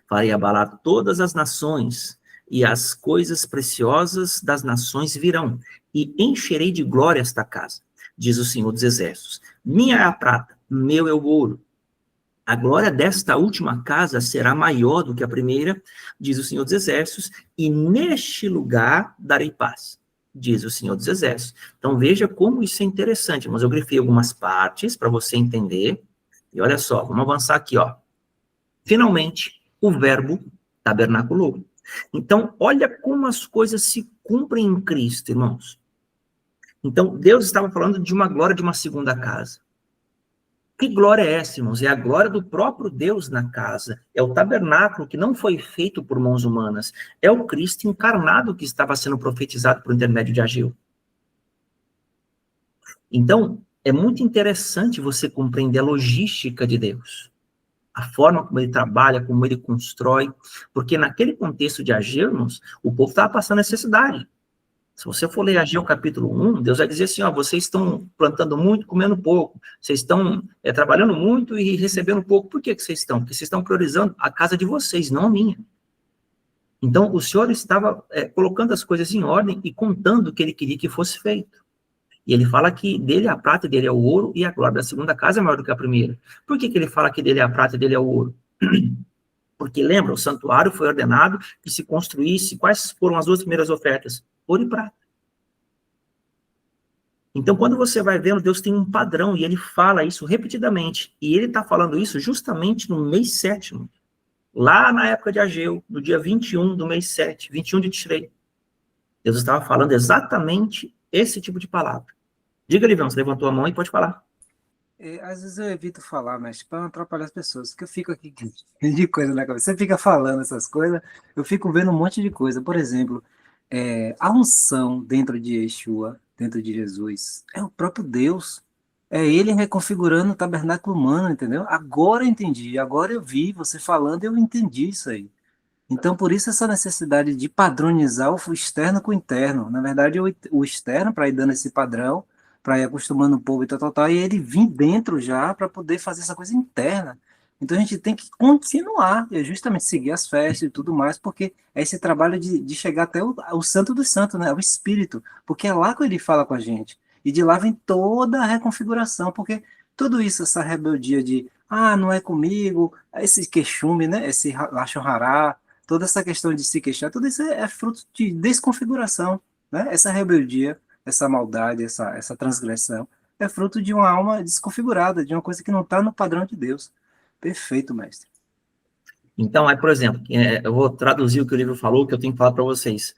Farei abalar todas as nações, e as coisas preciosas das nações virão, e encherei de glória esta casa, diz o Senhor dos Exércitos. Minha é a prata, meu é o ouro. A glória desta última casa será maior do que a primeira, diz o Senhor dos Exércitos, e neste lugar darei paz, diz o Senhor dos Exércitos. Então veja como isso é interessante, mas eu grifei algumas partes para você entender. E olha só, vamos avançar aqui, ó. Finalmente, o verbo tabernaculou. Então, olha como as coisas se cumprem em Cristo, irmãos. Então, Deus estava falando de uma glória de uma segunda casa. Que glória é essa, irmãos? É a glória do próprio Deus na casa. É o tabernáculo que não foi feito por mãos humanas. É o Cristo encarnado que estava sendo profetizado por intermédio de Ageu. Então, é muito interessante você compreender a logística de Deus. A forma como ele trabalha, como ele constrói. Porque naquele contexto de Ageu, irmãos, o povo estava passando necessidade. Se você for ler Ageu capítulo 1, Deus vai dizer assim, ó, vocês estão plantando muito, comendo pouco. Vocês estão trabalhando muito e recebendo pouco. Por que vocês estão? Porque vocês estão priorizando a casa de vocês, não a minha. Então, o Senhor estava colocando as coisas em ordem e contando o que ele queria que fosse feito. E ele fala que dele é a prata, dele é o ouro, e a glória da segunda casa é maior do que a primeira. Por que ele fala que dele é a prata e dele é o ouro? Porque, lembra, o santuário foi ordenado que se construísse, quais foram as duas primeiras ofertas? Ouro e prata. Então, quando você vai vendo, Deus tem um padrão, e ele fala isso repetidamente. E ele está falando isso justamente no mês 7º. Lá na época de Ageu, no dia 21 do mês 7, 21 de Tishrei. Deus estava falando exatamente esse tipo de palavra. Diga, Livião, você levantou a mão e pode falar. Às vezes eu evito falar, mas para não atrapalhar as pessoas, porque eu fico aqui de coisa na cabeça. Você fica falando essas coisas, eu fico vendo um monte de coisa. Por exemplo, a unção dentro de Yeshua, dentro de Jesus, é o próprio Deus. É ele reconfigurando o tabernáculo humano, entendeu? Agora eu entendi, agora eu vi você falando e eu entendi isso aí. Então, por isso essa necessidade de padronizar o externo com o interno. Na verdade, o externo, para ir dando esse padrão, para ir acostumando o povo e tal, e ele vir dentro já para poder fazer essa coisa interna. Então, a gente tem que continuar, e justamente seguir as festas e tudo mais, porque é esse trabalho de chegar até o Santo dos Santos, né? O Espírito, porque é lá que ele fala com a gente. E de lá vem toda a reconfiguração, porque tudo isso, essa rebeldia de não é comigo, esse queixume, né? Esse lachon rará, toda essa questão de se queixar, tudo isso é fruto de desconfiguração, né? Essa rebeldia, essa maldade, essa transgressão, é fruto de uma alma desconfigurada, de uma coisa que não está no padrão de Deus. Perfeito, mestre. Então, por exemplo, eu vou traduzir o que o livro falou, que eu tenho que falar para vocês.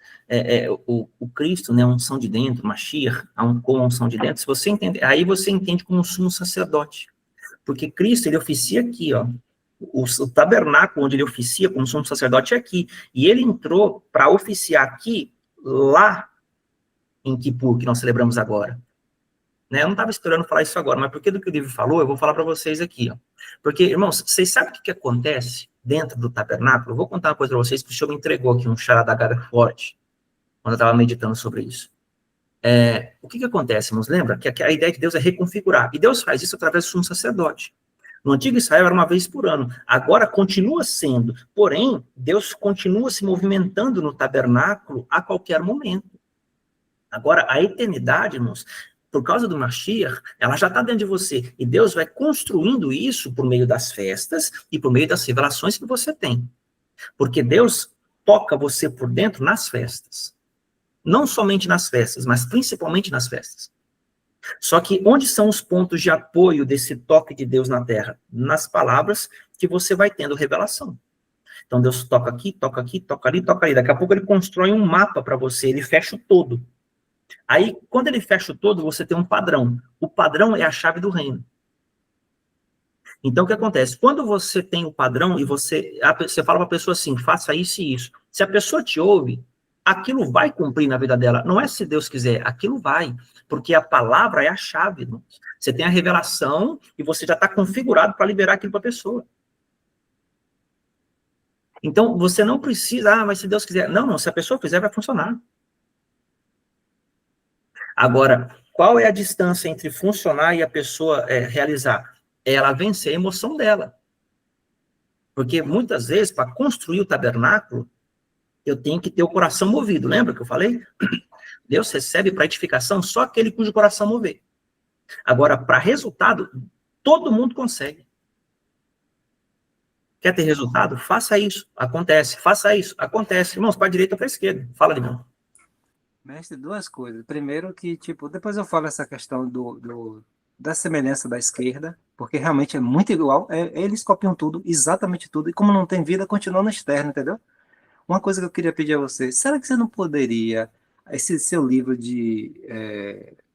O Cristo, né, a unção de dentro, Mashiach, com a unção de dentro, se você entender, aí você entende como sumo sacerdote. Porque Cristo, ele oficia aqui, ó. O tabernáculo onde ele oficia como sumo sacerdote é aqui. E ele entrou para oficiar aqui, lá em Kippur, que nós celebramos agora. Né? Eu não estava esperando falar isso agora, mas porque do que o livro falou, eu vou falar para vocês aqui, ó. Porque, irmãos, vocês sabem o que acontece dentro do tabernáculo? Eu vou contar uma coisa para vocês, que o Senhor me entregou aqui um charadaga forte, quando eu estava meditando sobre isso. O que acontece, irmãos? Lembra que a ideia de Deus é reconfigurar, e Deus faz isso através do sumo sacerdote. No antigo Israel era uma vez por ano, agora continua sendo, porém, Deus continua se movimentando no tabernáculo a qualquer momento. Agora, a eternidade, irmãos, por causa do Mashiach, ela já está dentro de você. E Deus vai construindo isso por meio das festas e por meio das revelações que você tem. Porque Deus toca você por dentro nas festas. Não somente nas festas, mas principalmente nas festas. Só que onde são os pontos de apoio desse toque de Deus na terra? Nas palavras que você vai tendo revelação. Então Deus toca aqui, toca aqui, toca ali, toca ali. Daqui a pouco ele constrói um mapa para você, ele fecha o todo. Aí, quando ele fecha o todo, você tem um padrão. O padrão é a chave do reino. Então, o que acontece? Quando você tem o padrão e você fala para a pessoa assim, faça isso e isso. Se a pessoa te ouve, aquilo vai cumprir na vida dela. Não é se Deus quiser, aquilo vai. Porque a palavra é a chave. Irmãos. Você tem a revelação e você já está configurado para liberar aquilo para a pessoa. Então, você não precisa, mas se Deus quiser. Não, se a pessoa quiser, vai funcionar. Agora, qual é a distância entre funcionar e a pessoa realizar? É ela vencer a emoção dela. Porque muitas vezes, para construir o tabernáculo, eu tenho que ter o coração movido. Lembra que eu falei? Deus recebe para edificação só aquele cujo coração mover. Agora, para resultado, todo mundo consegue. Quer ter resultado? Faça isso. Acontece. Faça isso. Acontece. Irmãos, para a direita ou para a esquerda. Fala, irmão. Mestre, duas coisas. Primeiro que, depois eu falo essa questão da semelhança da esquerda, porque realmente é muito igual. Eles copiam tudo, exatamente tudo, e como não tem vida, continua no externo, entendeu? Uma coisa que eu queria pedir a você, será que você não poderia, esse seu livro de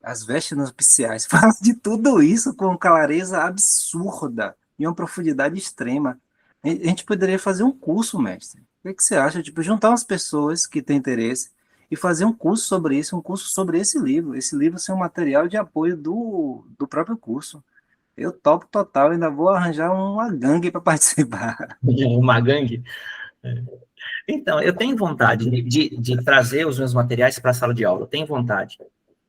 As Vestes Nupciais, fala de tudo isso com clareza absurda e uma profundidade extrema. A gente poderia fazer um curso, mestre. O que você acha? Juntar umas pessoas que têm interesse e fazer um curso sobre isso, um curso sobre esse livro. Esse livro ser um material de apoio do próprio curso. Eu topo total, ainda vou arranjar uma gangue para participar. Uma gangue? Então, eu tenho vontade de trazer os meus materiais para a sala de aula, eu tenho vontade.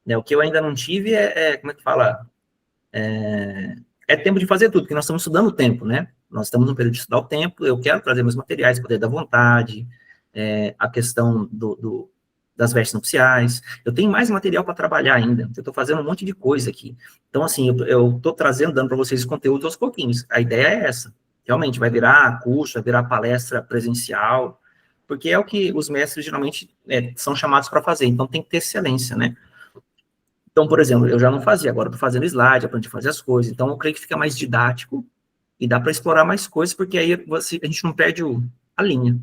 O que eu ainda não tive como é que fala? Tempo de fazer tudo, porque nós estamos estudando o tempo, né? Nós estamos no período de estudar o tempo, eu quero trazer meus materiais, poder da vontade, a questão das vestes nupciais. Eu tenho mais material para trabalhar ainda, eu estou fazendo um monte de coisa aqui. Então, assim, eu estou trazendo, dando para vocês conteúdo aos pouquinhos. A ideia é essa. Realmente, vai virar curso, vai virar palestra presencial, porque é o que os mestres geralmente são chamados para fazer, então tem que ter excelência, né? Então, por exemplo, eu já não fazia, agora estou fazendo slide, aprendi a fazer as coisas, então eu creio que fica mais didático e dá para explorar mais coisas, porque aí a gente não perde a linha.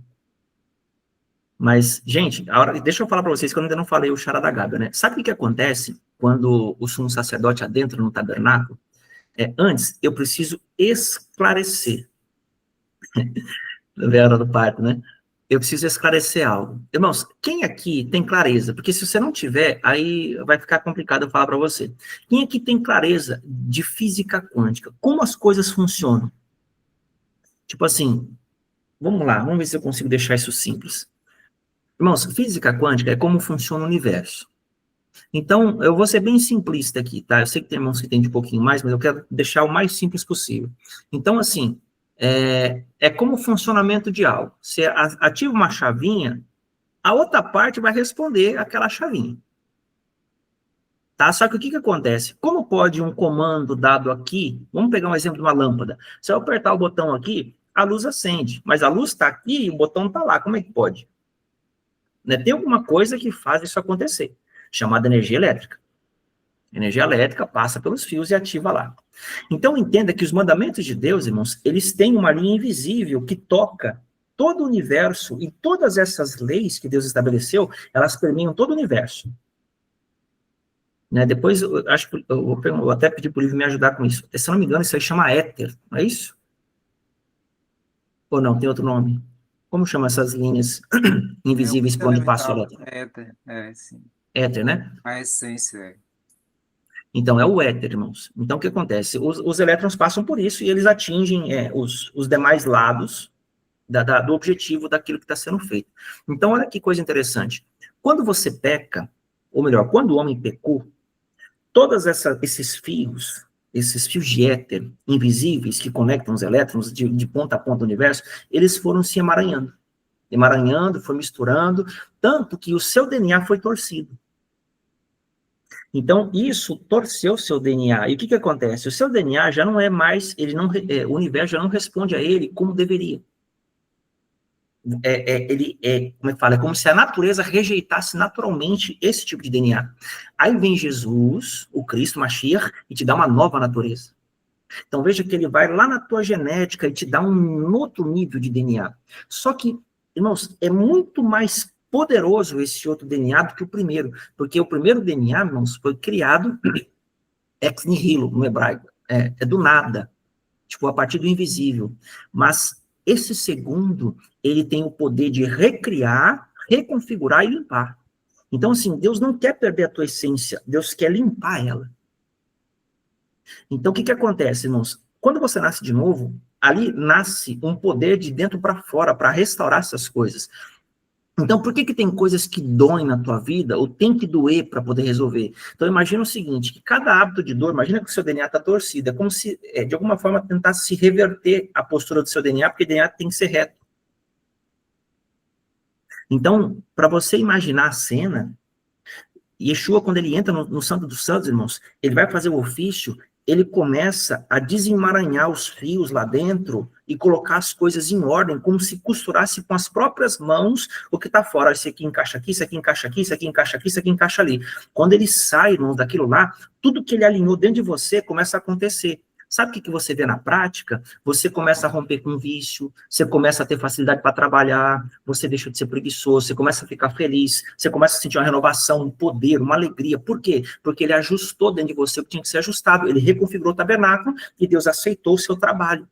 Mas, gente, deixa eu falar para vocês que eu ainda não falei o chará da Gaga, né? Sabe o que acontece quando o sumo sacerdote adentra no tabernáculo? Antes, eu preciso esclarecer. Vera do parto, né? Eu preciso esclarecer algo. Irmãos, quem aqui tem clareza? Porque se você não tiver, aí vai ficar complicado eu falar para você. Quem aqui tem clareza de física quântica? Como as coisas funcionam? Tipo assim, vamos lá, vamos ver se eu consigo deixar isso simples. Irmãos, física quântica é como funciona o universo. Então, eu vou ser bem simplista aqui, tá? Eu sei que tem irmãos que entendem um pouquinho mais, mas eu quero deixar o mais simples possível. Então, assim, é como o funcionamento de algo. Você ativa uma chavinha, a outra parte vai responder aquela chavinha. Tá? Só que o que acontece? Como pode um comando dado aqui, vamos pegar um exemplo de uma lâmpada. Se eu apertar o botão aqui, a luz acende, mas a luz está aqui e o botão está lá. Como é que pode? Né? Tem alguma coisa que faz isso acontecer, chamada energia elétrica. Energia elétrica passa pelos fios e ativa lá. Então, entenda que os mandamentos de Deus, irmãos, eles têm uma linha invisível que toca todo o universo, e todas essas leis que Deus estabeleceu, elas permeiam todo o universo. Né? Depois, eu acho que eu vou até pedir para o livro me ajudar com isso. Se eu não me engano, isso aí chama éter, não é isso? Ou não, tem outro nome? Como chama essas linhas invisíveis por onde passa o elétrico? Éter, sim. Éter, né? A essência é. Então, é o éter, irmãos. Então, o que acontece? Os elétrons passam por isso e eles atingem os demais lados do objetivo daquilo que está sendo feito. Então, olha que coisa interessante. Quando você peca, ou melhor, quando o homem pecou, todos esses fios de éter invisíveis que conectam os elétrons de ponta a ponta do universo, eles foram se emaranhando, foi misturando, tanto que o seu DNA foi torcido. Então, isso torceu o seu DNA. E o que acontece? O seu DNA já não é mais, o universo já não responde a ele como deveria. Como é que fala? É como se a natureza rejeitasse naturalmente esse tipo de DNA. Aí vem Jesus, o Cristo, Mashiach, e te dá uma nova natureza. Então veja que ele vai lá na tua genética e te dá um outro nível de DNA. Só que, irmãos, é muito mais poderoso esse outro DNA do que o primeiro, porque o primeiro DNA, irmãos, foi criado ex nihilo, no hebraico, é do nada, tipo, a partir do invisível. Mas esse segundo, ele tem o poder de recriar, reconfigurar e limpar. Então, assim, Deus não quer perder a tua essência, Deus quer limpar ela. Então, o que acontece, irmãos? Quando você nasce de novo, ali nasce um poder de dentro para fora, para restaurar essas coisas. Então, por que tem coisas que doem na tua vida, ou tem que doer para poder resolver? Então, imagina o seguinte, que cada hábito de dor, imagina que o seu DNA está torcido, é como se, de alguma forma, tentasse se reverter a postura do seu DNA, porque o DNA tem que ser reto. Então, para você imaginar a cena, Yeshua, quando ele entra no Santo dos Santos, irmãos, ele vai fazer o ofício, ele começa a desemaranhar os fios lá dentro e colocar as coisas em ordem, como se costurasse com as próprias mãos o que está fora. Esse aqui encaixa aqui, isso aqui encaixa aqui, isso aqui encaixa aqui, isso aqui encaixa ali. Quando ele sai, irmãos, daquilo lá, tudo que ele alinhou dentro de você começa a acontecer. Sabe o que você vê na prática? Você começa a romper com vício, você começa a ter facilidade para trabalhar, você deixa de ser preguiçoso, você começa a ficar feliz, você começa a sentir uma renovação, um poder, uma alegria. Por quê? Porque ele ajustou dentro de você o que tinha que ser ajustado, ele reconfigurou o tabernáculo e Deus aceitou o seu trabalho.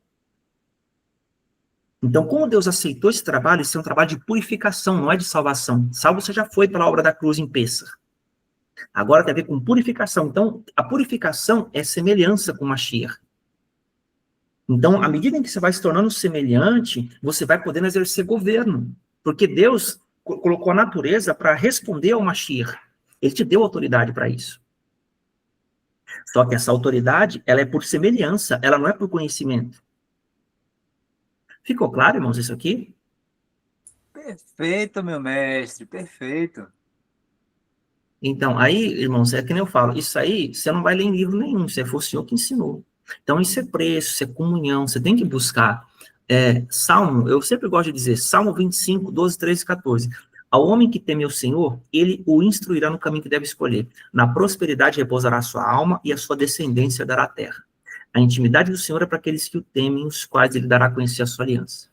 Então, como Deus aceitou esse trabalho, isso é um trabalho de purificação, não é de salvação. Salvo você já foi pela obra da cruz em Pêssar. Agora tem a ver com purificação. Então, a purificação é semelhança com Mashiach. Então, à medida em que você vai se tornando semelhante, você vai podendo exercer governo. Porque Deus colocou a natureza para responder ao Mashiach. Ele te deu autoridade para isso. Só que essa autoridade, ela é por semelhança, ela não é por conhecimento. Ficou claro, irmãos, isso aqui? Perfeito, meu mestre, perfeito. Então, aí, irmãos, é que nem eu falo, isso aí você não vai ler em livro nenhum, isso foi o Senhor que ensinou. Então, isso é preço, isso é comunhão, você tem que buscar. Salmo, eu sempre gosto de dizer, Salmo 25, 12, 13 e 14. Ao homem que teme o Senhor, ele o instruirá no caminho que deve escolher. Na prosperidade repousará a sua alma e a sua descendência dará a terra. A intimidade do Senhor é para aqueles que o temem, os quais ele dará a conhecer a sua aliança.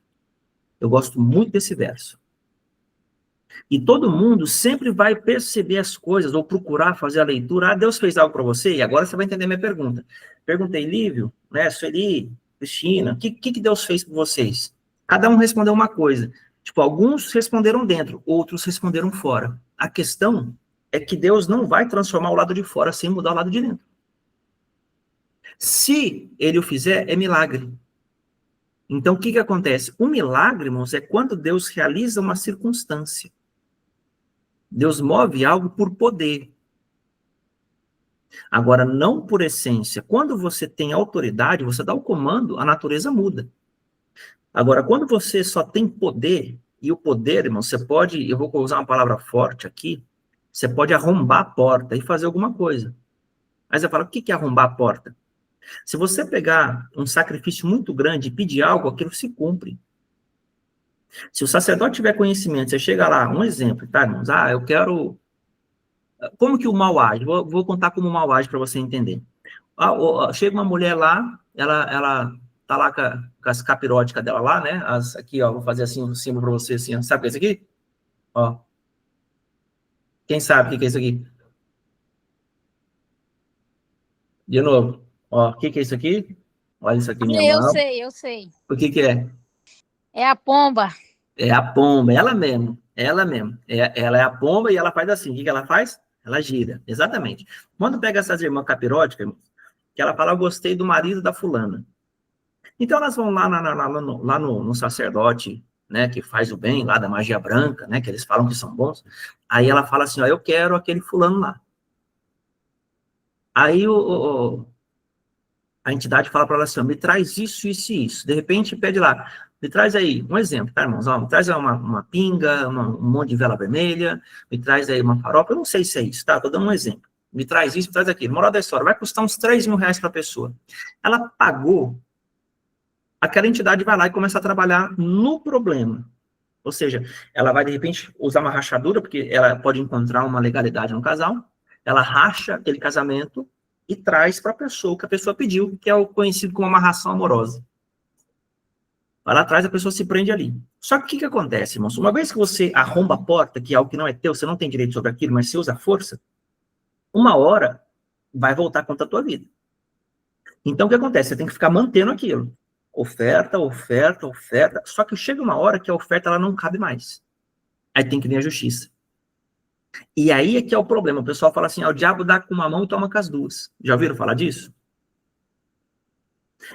Eu gosto muito desse verso. E todo mundo sempre vai perceber as coisas, ou procurar fazer a leitura. Ah, Deus fez algo para você? E agora você vai entender minha pergunta. Perguntei, Lívio, né, Sueli, Cristina, o que Deus fez por vocês? Cada um respondeu uma coisa. Tipo, alguns responderam dentro, outros responderam fora. A questão é que Deus não vai transformar o lado de fora sem mudar o lado de dentro. Se ele o fizer, é milagre. Então, o que acontece? O milagre, irmãos, é quando Deus realiza uma circunstância. Deus move algo por poder. Agora, não por essência. Quando você tem autoridade, você dá o comando, a natureza muda. Agora, quando você só tem poder, e o poder, irmão, você pode, eu vou usar uma palavra forte aqui, você pode arrombar a porta e fazer alguma coisa. Aí você fala, o que é arrombar a porta? Se você pegar um sacrifício muito grande e pedir algo, aquilo se cumpre. Se o sacerdote tiver conhecimento, você chega lá, um exemplo, tá, irmãos? Ah, eu quero... Como que o mal age? Vou contar como o mal age para você entender. Chega uma mulher lá, ela tá lá com as capiróticas dela lá, né? Aqui, ó, vou fazer assim um símbolo para você, assim, ó. Sabe o que é isso aqui? Ó. Quem sabe o que é isso aqui? De novo. Ó, o que é isso aqui? Olha isso aqui, minha Eu mão. sei, eu sei. O que é? É a pomba. É a pomba, ela mesmo. Ela mesmo. Ela é a pomba e ela faz assim. O que ela faz? Ela gira. Exatamente. Quando pega essas irmãs capiróticas, que ela fala, eu gostei do marido da fulana. Então elas vão lá, no sacerdote, né, que faz o bem, lá da magia branca, né, que eles falam que são bons. Aí ela fala assim, ó, eu quero aquele fulano lá. Aí a entidade fala para ela assim, ó, me traz isso, isso e isso. De repente pede lá, me traz aí, um exemplo, tá, irmãos? Ó, me traz aí uma pinga, um monte de vela vermelha, me traz aí uma farofa, eu não sei se é isso, tá? Tô dando um exemplo. Me traz isso, me traz aquilo. Moral da história, vai custar uns 3 mil reais para a pessoa. Ela pagou, aquela entidade vai lá e começa a trabalhar no problema. Ou seja, ela vai, de repente, usar uma rachadura, porque ela pode encontrar uma legalidade no casal, ela racha aquele casamento e traz para a pessoa o que a pessoa pediu, que é o conhecido como amarração amorosa. Vai lá atrás, a pessoa se prende ali. Só que o que acontece, irmãos? Uma vez que você arromba a porta, que é algo que não é teu, você não tem direito sobre aquilo, mas você usa a força, uma hora vai voltar contra a tua vida. Então, o que acontece? Você tem que ficar mantendo aquilo. Oferta, oferta, oferta. Só que chega uma hora que a oferta ela não cabe mais. Aí tem que vir a justiça. E aí é que é o problema. O pessoal fala assim, o diabo dá com uma mão e toma com as duas. Já ouviram falar disso?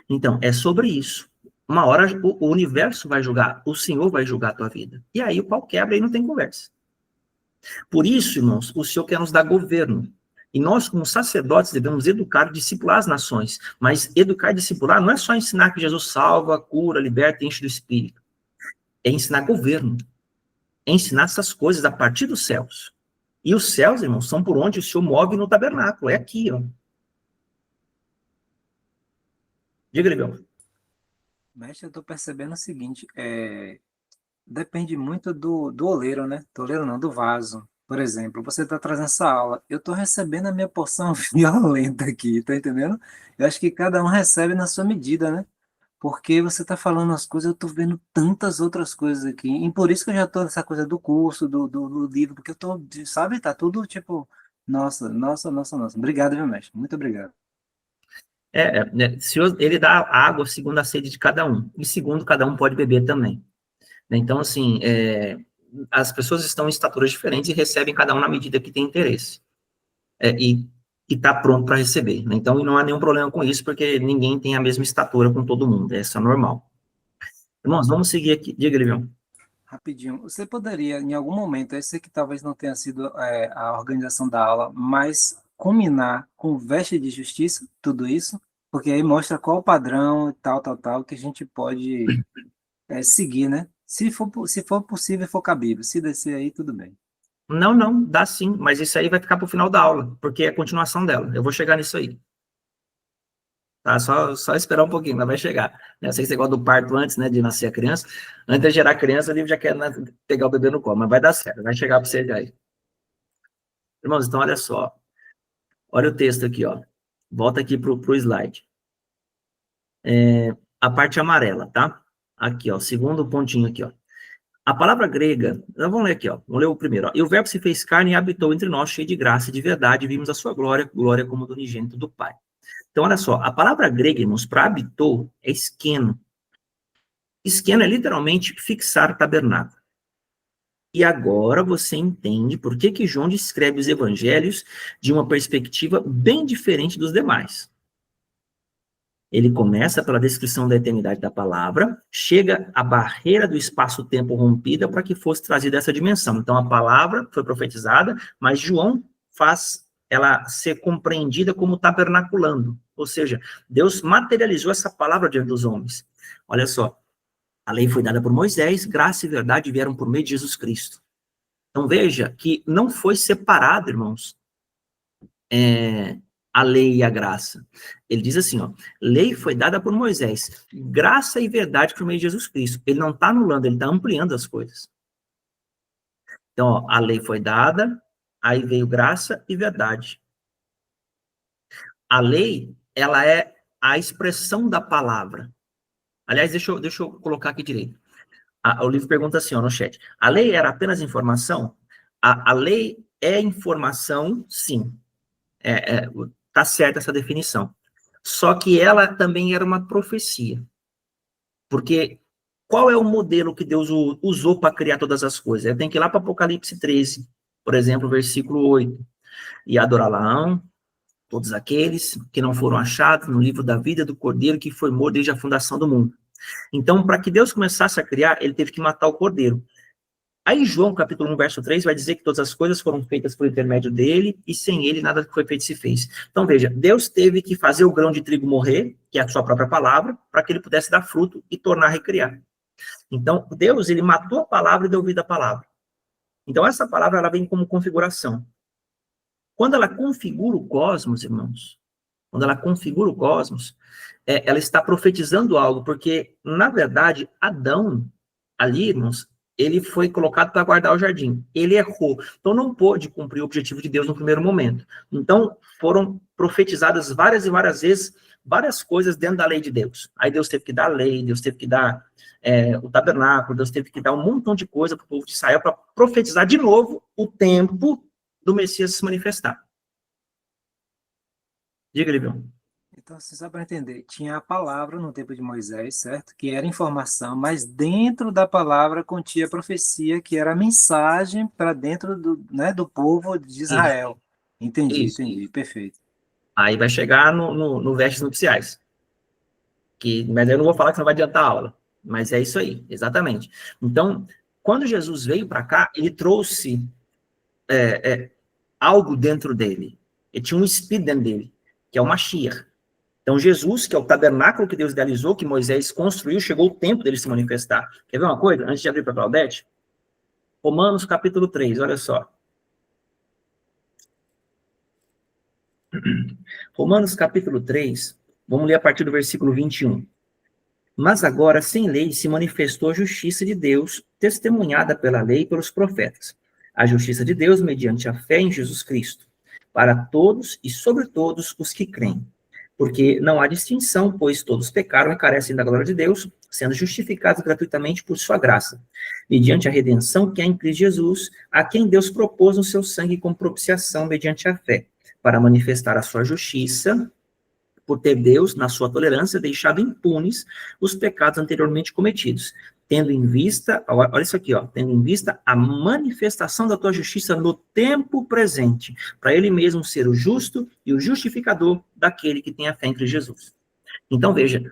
Então, é sobre isso. Uma hora o universo vai julgar, o Senhor vai julgar a tua vida. E aí o pau quebra e não tem conversa. Por isso, irmãos, o Senhor quer nos dar governo. E nós, como sacerdotes, devemos educar e discipular as nações. Mas educar e discipular não é só ensinar que Jesus salva, cura, liberta e enche do Espírito. É ensinar governo. É ensinar essas coisas a partir dos céus. E os céus, irmãos, são por onde o Senhor move no tabernáculo. É aqui, ó. Diga, Libel. Mestre, eu estou percebendo o seguinte, depende muito do oleiro, né? Do oleiro não, do vaso. Por exemplo, você está trazendo essa aula, eu estou recebendo a minha porção violenta aqui, tá entendendo? Eu acho que cada um recebe na sua medida, né? Porque você está falando as coisas, eu estou vendo tantas outras coisas aqui, e por isso que eu já estou nessa coisa do curso, do livro, porque eu estou, sabe, tá tudo tipo, nossa, nossa, nossa, nossa. Obrigado, viu, mestre? Muito obrigado. Ele dá água segundo a sede de cada um, e segundo cada um pode beber também. Então, assim, as pessoas estão em estaturas diferentes e recebem cada um na medida que tem interesse. E está pronto para receber. Né? Então, não há nenhum problema com isso, porque ninguém tem a mesma estatura com todo mundo. Isso é normal. Irmãos, vamos seguir aqui. Diga, Livião. Rapidinho, você poderia, em algum momento, eu sei que talvez não tenha sido a organização da aula, mas combinar com veste de justiça, tudo isso, porque aí mostra qual o padrão e tal, que a gente pode seguir, né? Se for possível e for cabível. Se descer aí, tudo bem. Não, dá sim, mas isso aí vai ficar para o final da aula, porque é a continuação dela. Eu vou chegar nisso aí. Tá? Só esperar um pouquinho, mas vai chegar. Eu sei que você gosta do parto antes, né, de nascer a criança. Antes de gerar a criança, ele já quer, né, pegar o bebê no colo, mas vai dar certo, vai chegar para você aí. Irmãos, então olha só. Olha o texto aqui, ó. Volta aqui pro slide. A parte amarela, tá? Aqui, ó, segundo pontinho aqui, ó. A palavra grega, vamos ler aqui, ó. Vamos ler o primeiro, ó. E o verbo se fez carne e habitou entre nós, cheio de graça e de verdade, e vimos a sua glória, glória como do unigênito do Pai. Então, olha só, a palavra grega, irmãos, para habitou, é esqueno. Esqueno é literalmente fixar o tabernáculo. E agora você entende por que João descreve os evangelhos de uma perspectiva bem diferente dos demais. Ele começa pela descrição da eternidade da palavra, chega à barreira do espaço-tempo rompida para que fosse trazida essa dimensão. Então, a palavra foi profetizada, mas João faz ela ser compreendida como tabernaculando. Ou seja, Deus materializou essa palavra diante dos homens. Olha só, a lei foi dada por Moisés, graça e verdade vieram por meio de Jesus Cristo. Então, veja que não foi separado, irmãos, a lei e a graça. Ele diz assim, ó, lei foi dada por Moisés, graça e verdade por meio de Jesus Cristo. Ele não está anulando, ele está ampliando as coisas. Então, ó, a lei foi dada, aí veio graça e verdade. A lei, ela é a expressão da palavra. Aliás, deixa eu colocar aqui direito. O livro pergunta assim, ó, no chat. A lei era apenas informação? A lei é informação, sim. Tá certa essa definição. Só que ela também era uma profecia. Porque qual é o modelo que Deus usou para criar todas as coisas? Eu tenho que ir lá para Apocalipse 13, por exemplo, versículo 8. E adorá-la-ão todos aqueles que não foram achados no livro da vida do Cordeiro que foi morto desde a fundação do mundo. Então, para que Deus começasse a criar, ele teve que matar o Cordeiro. Aí João, capítulo 1, verso 3, vai dizer que todas as coisas foram feitas por intermédio dele, e sem ele nada que foi feito se fez. Então, veja, Deus teve que fazer o grão de trigo morrer, que é a sua própria palavra, para que ele pudesse dar fruto e tornar a recriar. Então, Deus, ele matou a palavra e deu vida à palavra. Então, essa palavra, ela vem como configuração. Quando ela configura o cosmos, irmãos, quando ela configura o cosmos, ela está profetizando algo, porque, na verdade, Adão, ali, irmãos, ele foi colocado para guardar o jardim. Ele errou. Então, não pôde cumprir o objetivo de Deus no primeiro momento. Então, foram profetizadas várias e várias vezes, várias coisas dentro da lei de Deus. Aí Deus teve que dar a lei, Deus teve que dar o tabernáculo, Deus teve que dar um montão de coisa para o povo de Israel para profetizar de novo o tempo do Messias se manifestar. Diga, Livião. Então, assim, só para entender, tinha a palavra no tempo de Moisés, certo? Que era informação, mas dentro da palavra continha a profecia, que era a mensagem para dentro do povo de Israel. Entendi, Isso. entendi, perfeito. Aí vai chegar no vestes nupciais. Mas eu não vou falar que você não vai adiantar a aula. Mas é isso aí, exatamente. Então, quando Jesus veio para cá, ele trouxe algo dentro dele. Ele tinha um espírito dentro dele, que é o Mashiach. Então, Jesus, que é o tabernáculo que Deus idealizou, que Moisés construiu, chegou o tempo dele se manifestar. Quer ver uma coisa? Antes de abrir para Claudete, Romanos capítulo 3, olha só. Romanos capítulo 3, vamos ler a partir do versículo 21. Mas agora, sem lei, se manifestou a justiça de Deus, testemunhada pela lei e pelos profetas. A justiça de Deus mediante a fé em Jesus Cristo, para todos e sobre todos os que creem. Porque não há distinção, pois todos pecaram e carecem da glória de Deus, sendo justificados gratuitamente por sua graça, mediante a redenção que há em Cristo Jesus, a quem Deus propôs no seu sangue como propiciação mediante a fé, para manifestar a sua justiça, por ter Deus, na sua tolerância, deixado impunes os pecados anteriormente cometidos, tendo em vista, olha isso aqui, ó, tendo em vista a manifestação da tua justiça no tempo presente, para ele mesmo ser o justo e o justificador daquele que tem a fé em Cristo Jesus. Então, veja,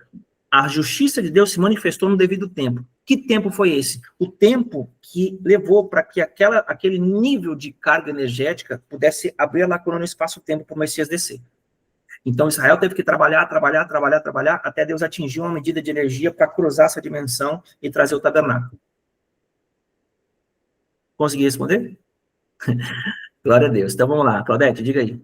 a justiça de Deus se manifestou no devido tempo. Que tempo foi esse? O tempo que levou para que aquele nível de carga energética pudesse abrir a lacuna no espaço-tempo para o Messias descer. Então, Israel teve que trabalhar, até Deus atingir uma medida de energia para cruzar essa dimensão e trazer o tabernáculo. Consegui responder? Glória a Deus. Então, vamos lá. Claudete, diga aí.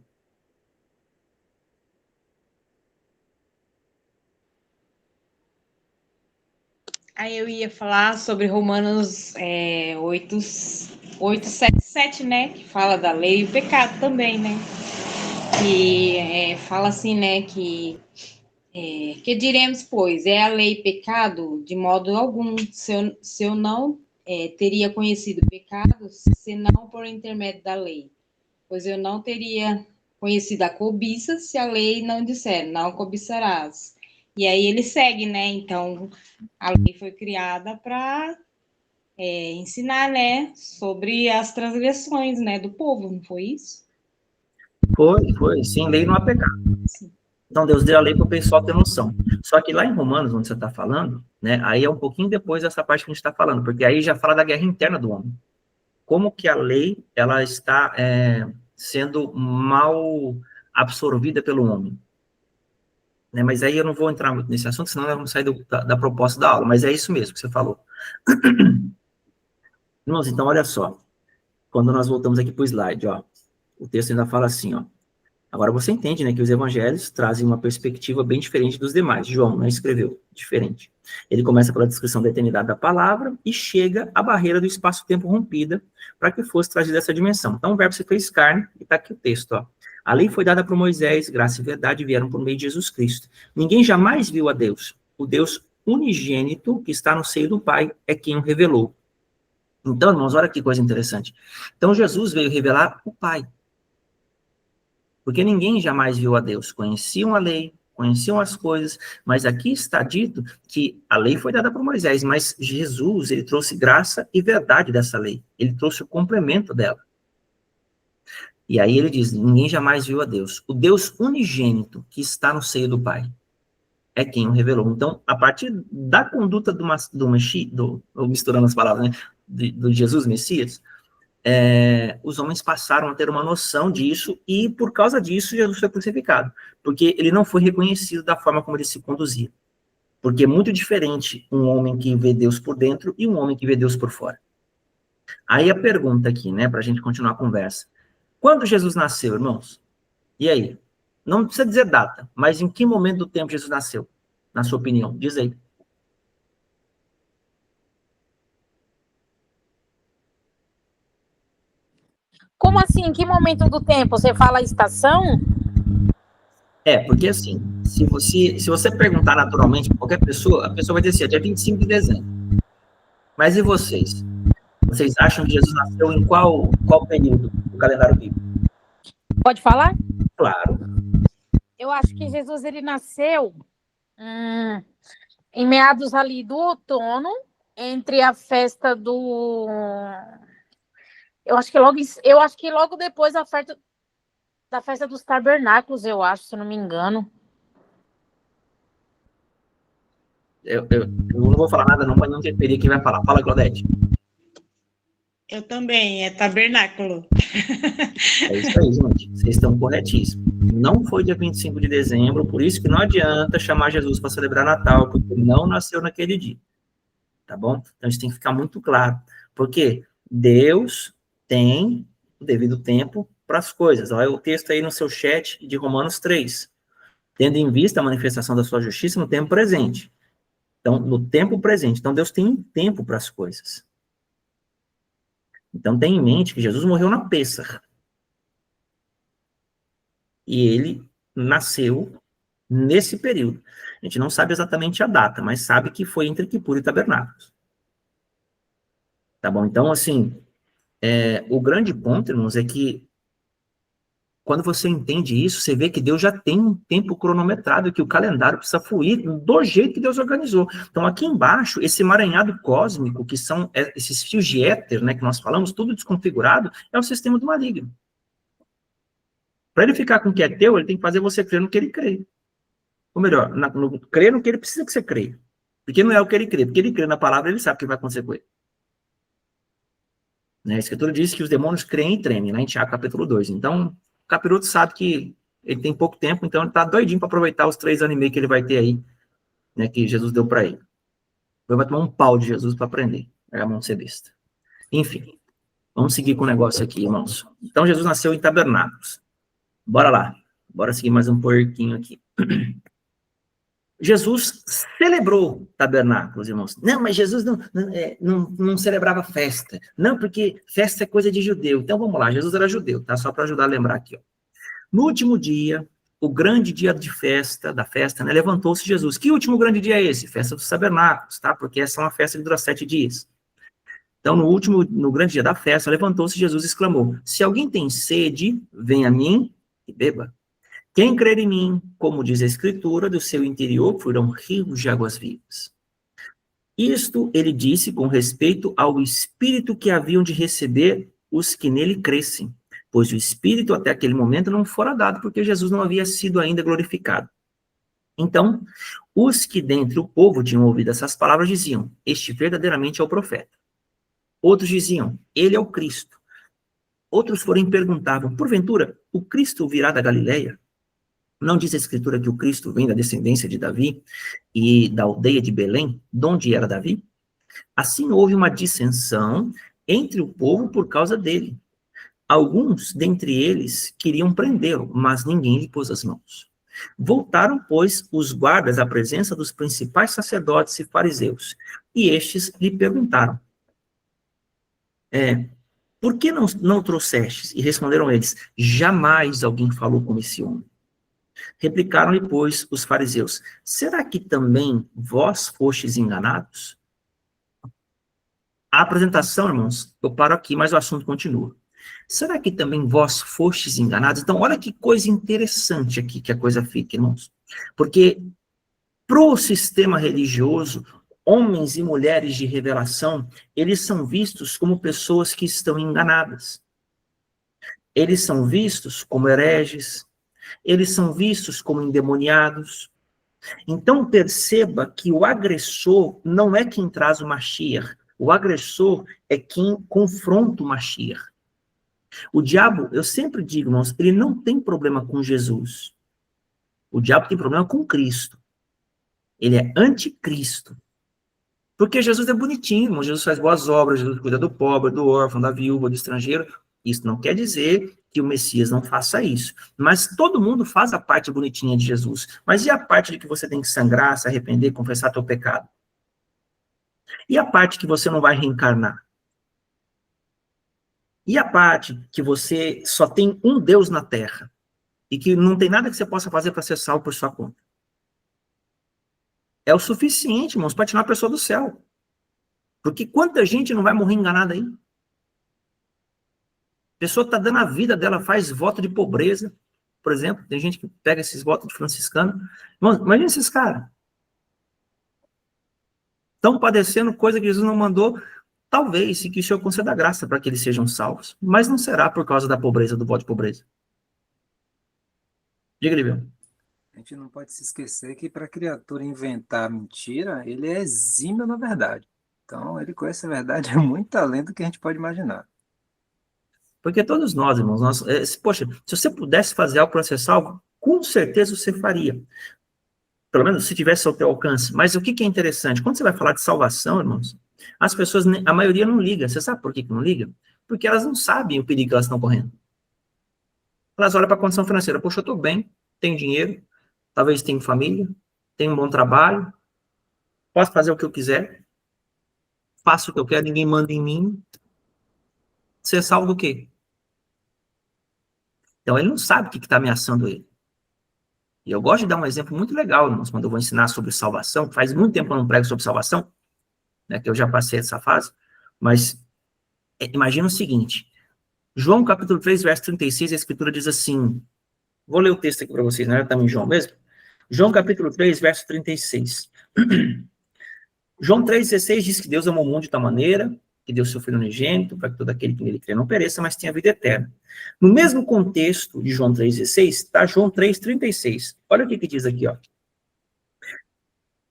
Aí eu ia falar sobre Romanos 8:7, né? Que fala da lei e o pecado também, né? Que fala assim, né, que diremos, pois, é a lei pecado? De modo algum, se eu não teria conhecido pecado, senão por intermédio da lei. Pois eu não teria conhecido a cobiça, se a lei não disser, não cobiçarás. E aí ele segue, né, então, a lei foi criada para ensinar, né, sobre as transgressões, né, do povo, não foi isso? Foi. Sem lei não há pecado. Sim. Então, Deus deu a lei para o pessoal ter noção. Só que lá em Romanos, onde você está falando, né, aí é um pouquinho depois dessa parte que a gente está falando, porque aí já fala da guerra interna do homem. Como que a lei, ela está sendo mal absorvida pelo homem. Né, mas aí eu não vou entrar muito nesse assunto, senão nós vamos sair da proposta da aula, mas é isso mesmo que você falou. Irmãos, então, olha só. Quando nós voltamos aqui para o slide, ó, o texto ainda fala assim, ó. Agora você entende, né, que os evangelhos trazem uma perspectiva bem diferente dos demais. João, né, escreveu diferente. Ele começa pela descrição da eternidade da palavra e chega à barreira do espaço-tempo rompida para que fosse trazida essa dimensão. Então o verbo se fez carne, e está aqui o texto, ó. A lei foi dada por Moisés, graça e verdade vieram por meio de Jesus Cristo. Ninguém jamais viu a Deus. O Deus unigênito que está no seio do Pai é quem o revelou. Então, irmãos, olha que coisa interessante. Então Jesus veio revelar o Pai. Porque ninguém jamais viu a Deus. Conheciam a lei, conheciam as coisas, mas aqui está dito que a lei foi dada por Moisés, mas Jesus, ele trouxe graça e verdade dessa lei. Ele trouxe o complemento dela. E aí ele diz, ninguém jamais viu a Deus. O Deus unigênito que está no seio do Pai é quem o revelou. Então, a partir da conduta do Messias, misturando as palavras, né, do Jesus Messias, os homens passaram a ter uma noção disso, e por causa disso Jesus foi crucificado, porque ele não foi reconhecido da forma como ele se conduzia, porque é muito diferente um homem que vê Deus por dentro e um homem que vê Deus por fora. Aí a pergunta aqui, né, para a gente continuar a conversa, quando Jesus nasceu, irmãos? E aí? Não precisa dizer data, mas em que momento do tempo Jesus nasceu, na sua opinião? Diz aí. Como assim? Em que momento do tempo? Você fala estação? Porque assim, se você perguntar naturalmente para qualquer pessoa, a pessoa vai dizer assim, é dia 25 de dezembro. Mas e vocês? Vocês acham que Jesus nasceu em qual período do calendário bíblico? Pode falar? Claro. Eu acho que Jesus ele nasceu em meados ali do outono, entre a festa do... Eu acho que logo depois da festa dos tabernáculos, eu acho, se eu não me engano. Eu não vou falar nada não, para não interferir quem vai falar. Fala, Claudete. Eu também, é tabernáculo. É isso aí, gente. Vocês estão corretíssimos. Não foi dia 25 de dezembro, por isso que não adianta chamar Jesus para celebrar Natal, porque ele não nasceu naquele dia. Tá bom? Então isso tem que ficar muito claro. Porque Deus tem o devido tempo para as coisas. Olha o texto aí no seu chat de Romanos 3. Tendo em vista a manifestação da sua justiça no tempo presente. Então, no tempo presente. Então, Deus tem um tempo para as coisas. Então, tenha em mente que Jesus morreu na Pêssar. E ele nasceu nesse período. A gente não sabe exatamente a data, mas sabe que foi entre Quipur e Tabernáculos. Tá bom? Então, assim, o grande ponto, irmãos, é que quando você entende isso, você vê que Deus já tem um tempo cronometrado, que o calendário precisa fluir do jeito que Deus organizou. Então, aqui embaixo, esse emaranhado cósmico, que são esses fios de éter, né, que nós falamos, tudo desconfigurado, é o sistema do maligno. Para ele ficar com o que é teu, ele tem que fazer você crer no que ele crê. Ou melhor, crer no que ele precisa que você creia. Porque não é o que ele crê. Porque ele crê na palavra, ele sabe o que vai acontecer com ele. Né? A Escritura diz que os demônios creem e tremem, lá em Tiago capítulo 2. Então, o capiroto sabe que ele tem pouco tempo, então ele tá doidinho para aproveitar os 3 anos e meio que ele vai ter aí, né, que Jesus deu para ele. Ele vai tomar um pau de Jesus para aprender. É a mão de ser besta. Enfim, vamos seguir com o negócio aqui, irmãos. Então, Jesus nasceu em Tabernáculos. Bora lá. Bora seguir mais um pouquinho aqui. Jesus celebrou tabernáculos, irmãos. Não, mas Jesus não celebrava festa. Não, porque festa é coisa de judeu. Então, vamos lá, Jesus era judeu, tá? Só para ajudar a lembrar aqui, ó. No último dia, o grande dia de festa, né, levantou-se Jesus. Que último grande dia é esse? Festa dos tabernáculos, tá? Porque essa é uma festa que dura 7 dias. Então, no grande dia da festa, levantou-se Jesus e exclamou, se alguém tem sede, venha a mim e beba. Quem crer em mim, como diz a Escritura, do seu interior fluirão rios de águas vivas. Isto ele disse com respeito ao Espírito que haviam de receber os que nele crescem, pois o Espírito até aquele momento não fora dado, porque Jesus não havia sido ainda glorificado. Então, os que dentre o povo tinham ouvido essas palavras diziam, este verdadeiramente é o profeta. Outros diziam, ele é o Cristo. Outros, porém, perguntavam, porventura, o Cristo virá da Galileia? Não diz a Escritura que o Cristo vem da descendência de Davi e da aldeia de Belém, de onde era Davi? Assim houve uma dissensão entre o povo por causa dele. Alguns dentre eles queriam prendê-lo, mas ninguém lhe pôs as mãos. Voltaram, pois, os guardas à presença dos principais sacerdotes e fariseus, e estes lhe perguntaram, por que não trouxestes? E responderam eles, jamais alguém falou como esse homem. Replicaram-lhe, pois, os fariseus, será que também vós fostes enganados? A apresentação, irmãos, eu paro aqui, mas o assunto continua. Será que também vós fostes enganados? Então, olha que coisa interessante aqui que a coisa fica, irmãos. Porque, pro sistema religioso, homens e mulheres de revelação, eles são vistos como pessoas que estão enganadas. Eles são vistos como hereges, eles são vistos como endemoniados. Então, perceba que o agressor não é quem traz o Mashiach, o agressor é quem confronta o Mashiach. O diabo, eu sempre digo, irmãos, ele não tem problema com Jesus. O diabo tem problema com Cristo. Ele é anticristo. Porque Jesus é bonitinho, irmão. Jesus faz boas obras, Jesus cuida do pobre, do órfão, da viúva, do estrangeiro. Isso não quer dizer que o Messias não faça isso. Mas todo mundo faz a parte bonitinha de Jesus. Mas e a parte de que você tem que sangrar, se arrepender, confessar teu pecado? E a parte que você não vai reencarnar? E a parte que você só tem um Deus na Terra e que não tem nada que você possa fazer para ser salvo por sua conta? É o suficiente, irmãos, para tirar a pessoa do céu. Porque quanta gente não vai morrer enganada aí? A pessoa está dando a vida dela, faz voto de pobreza, por exemplo. Tem gente que pega esses votos de franciscano. Irmãos, imagina esses caras. Estão padecendo coisa que Jesus não mandou. Talvez, se que o Senhor conceda graça para que eles sejam salvos. Mas não será por causa da pobreza, do voto de pobreza. Diga, Livião. A gente não pode se esquecer que para a criatura inventar mentira, ele é exímio na verdade. Então, ele conhece a verdade muito além do que a gente pode imaginar. Porque todos nós, irmãos, poxa, se você pudesse fazer algo para ser salvo, com certeza você faria. Pelo menos se tivesse ao teu alcance. Mas o que é interessante? Quando você vai falar de salvação, irmãos, as pessoas, a maioria não liga. Você sabe por que não liga? Porque elas não sabem o perigo que elas estão correndo. Elas olham para a condição financeira. Poxa, eu estou bem, tenho dinheiro, talvez tenho família, tenho um bom trabalho, posso fazer o que eu quiser, faço o que eu quero, ninguém manda em mim. Ser salvo do quê? Então, ele não sabe o que está ameaçando ele. E eu gosto de dar um exemplo muito legal, irmãos, quando eu vou ensinar sobre salvação. Faz muito tempo que eu não prego sobre salvação, né, que eu já passei essa fase, mas imagina o seguinte, João capítulo 3, verso 36, a escritura diz assim, vou ler o texto aqui para vocês, não era também João mesmo? João capítulo 3, verso 36. João 3,16 diz que Deus amou o mundo de tal maneira que deu seu Filho unigênito, para que todo aquele que nele crê não pereça, mas tenha vida eterna. No mesmo contexto de João 3,16, está João 3,36. Olha o que diz aqui, ó.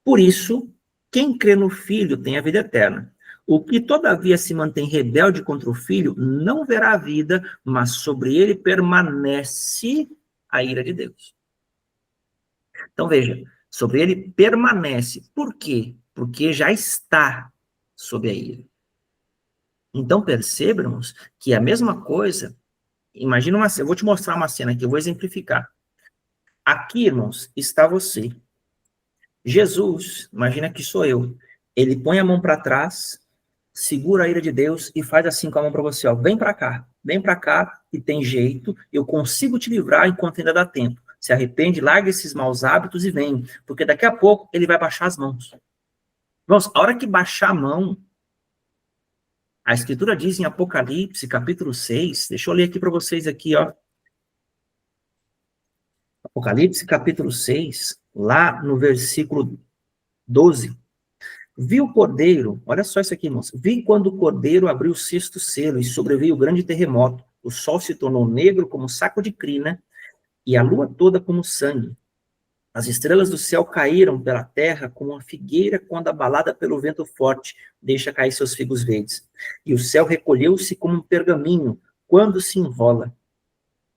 Por isso, quem crê no Filho tem a vida eterna. O que todavia se mantém rebelde contra o Filho não verá a vida, mas sobre ele permanece a ira de Deus. Então veja, sobre ele permanece. Por quê? Porque já está sob a ira. Então percebamos que a mesma coisa, imagina uma cena, eu vou te mostrar uma cena aqui, eu vou exemplificar. Aqui, irmãos, está você. Jesus, imagina que sou eu, ele põe a mão para trás, segura a ira de Deus e faz assim com a mão para você, ó, vem para cá, e tem jeito, eu consigo te livrar enquanto ainda dá tempo. Se arrepende, larga esses maus hábitos e vem, porque daqui a pouco ele vai baixar as mãos. Irmãos, a hora que baixar a mão, a Escritura diz em Apocalipse, capítulo 6, deixa eu ler aqui para vocês aqui, ó. Apocalipse, capítulo 6, lá no versículo 12. Vi o cordeiro, olha só isso aqui, irmãos. Vi quando o cordeiro abriu o sexto selo e sobreveio o grande terremoto. O sol se tornou negro como saco de crina e a lua toda como sangue. As estrelas do céu caíram pela terra como uma figueira quando abalada pelo vento forte deixa cair seus figos verdes. E o céu recolheu-se como um pergaminho quando se enrola.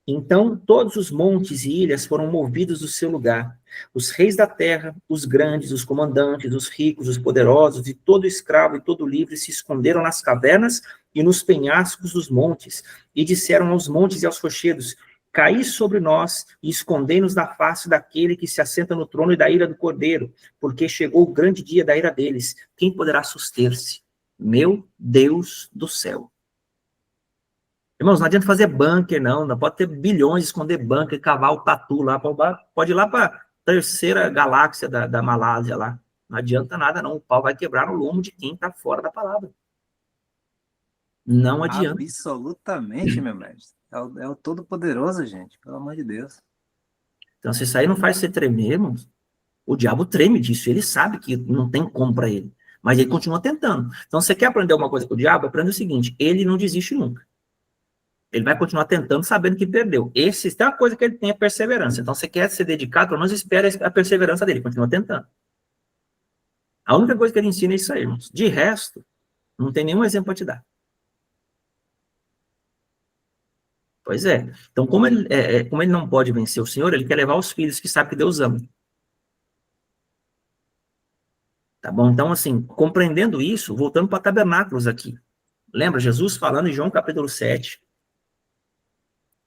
Então todos os montes e ilhas foram movidos do seu lugar. Os reis da terra, os grandes, os comandantes, os ricos, os poderosos, e todo escravo e todo livre se esconderam nas cavernas e nos penhascos dos montes, e disseram aos montes e aos rochedos, caí sobre nós e escondei-nos da face daquele que se assenta no trono e da ira do Cordeiro, porque chegou o grande dia da ira deles. Quem poderá suster-se? Meu Deus do céu. Irmãos, não adianta fazer bunker, não. Não pode ter bilhões, esconder bunker, cavar o tatu lá. Pode ir lá para a terceira galáxia da Malásia lá. Não adianta nada, não. O pau vai quebrar no lombo de quem está fora da palavra. Não adianta. Absolutamente, meu mestre. É o Todo-Poderoso, gente. Pelo amor de Deus. Então, se isso aí não faz você tremer, irmãos, o diabo treme disso. Ele sabe que não tem como para ele. Mas ele continua tentando. Então, você quer aprender uma coisa com o diabo? Aprenda o seguinte, ele não desiste nunca. Ele vai continuar tentando, sabendo que perdeu. Esse tem uma coisa que ele tem, a perseverança. Então, você quer ser dedicado, pelo menos espera a perseverança dele, continua tentando. A única coisa que ele ensina é isso aí, irmãos. De resto, não tem nenhum exemplo para te dar. Pois é. Então, como ele não pode vencer o Senhor, ele quer levar os filhos que sabe que Deus ama. Tá bom? Então, assim, compreendendo isso, voltando para tabernáculos aqui. Lembra Jesus falando em João capítulo 7,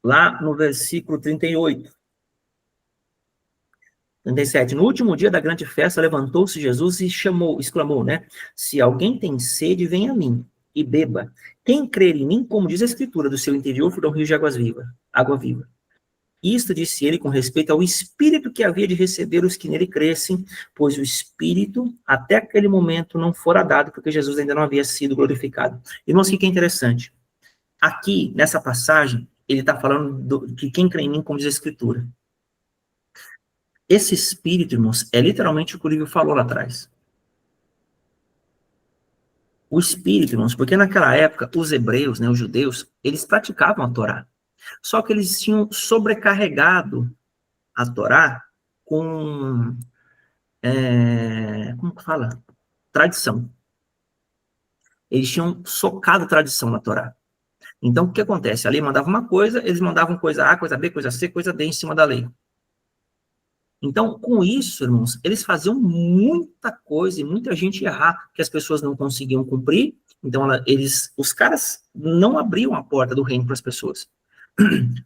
lá no versículo 38. 37. No último dia da grande festa, levantou-se Jesus e exclamou, né? Se alguém tem sede, venha a mim e beba. Quem crer em mim, como diz a Escritura, do seu interior fluirá um rio de água viva. Isto disse ele com respeito ao Espírito que havia de receber os que nele crescem, pois o Espírito, até aquele momento, não fora dado, porque Jesus ainda não havia sido glorificado. Irmãos, o que é interessante? Aqui, nessa passagem, ele está falando que quem crê em mim, como diz a Escritura. Esse Espírito, irmãos, é literalmente o que o Lívio falou lá atrás. O Espírito, irmãos, porque naquela época, os hebreus, né, os judeus, eles praticavam a Torá. Só que eles tinham sobrecarregado a Torá com, como que fala? Tradição. Eles tinham socado tradição na Torá. Então, o que acontece? A lei mandava uma coisa, eles mandavam coisa A, coisa B, coisa C, coisa D em cima da lei. Então, com isso, irmãos, eles faziam muita coisa e muita gente errar, que as pessoas não conseguiam cumprir. Então, os caras não abriam a porta do reino para as pessoas.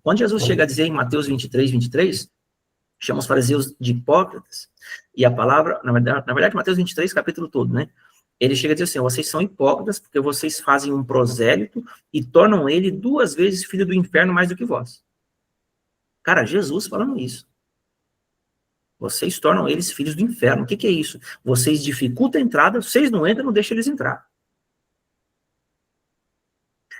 Quando Jesus chega a dizer em Mateus 23, chama os fariseus de hipócritas, e a palavra, na verdade, Mateus 23, capítulo todo, né? Ele chega a dizer assim, vocês são hipócritas porque vocês fazem um prosélito e tornam ele 2 vezes filho do inferno mais do que vós. Cara, Jesus falando isso. Vocês tornam eles filhos do inferno. O que é isso? Vocês dificultam a entrada, vocês não entram, não deixam eles entrar.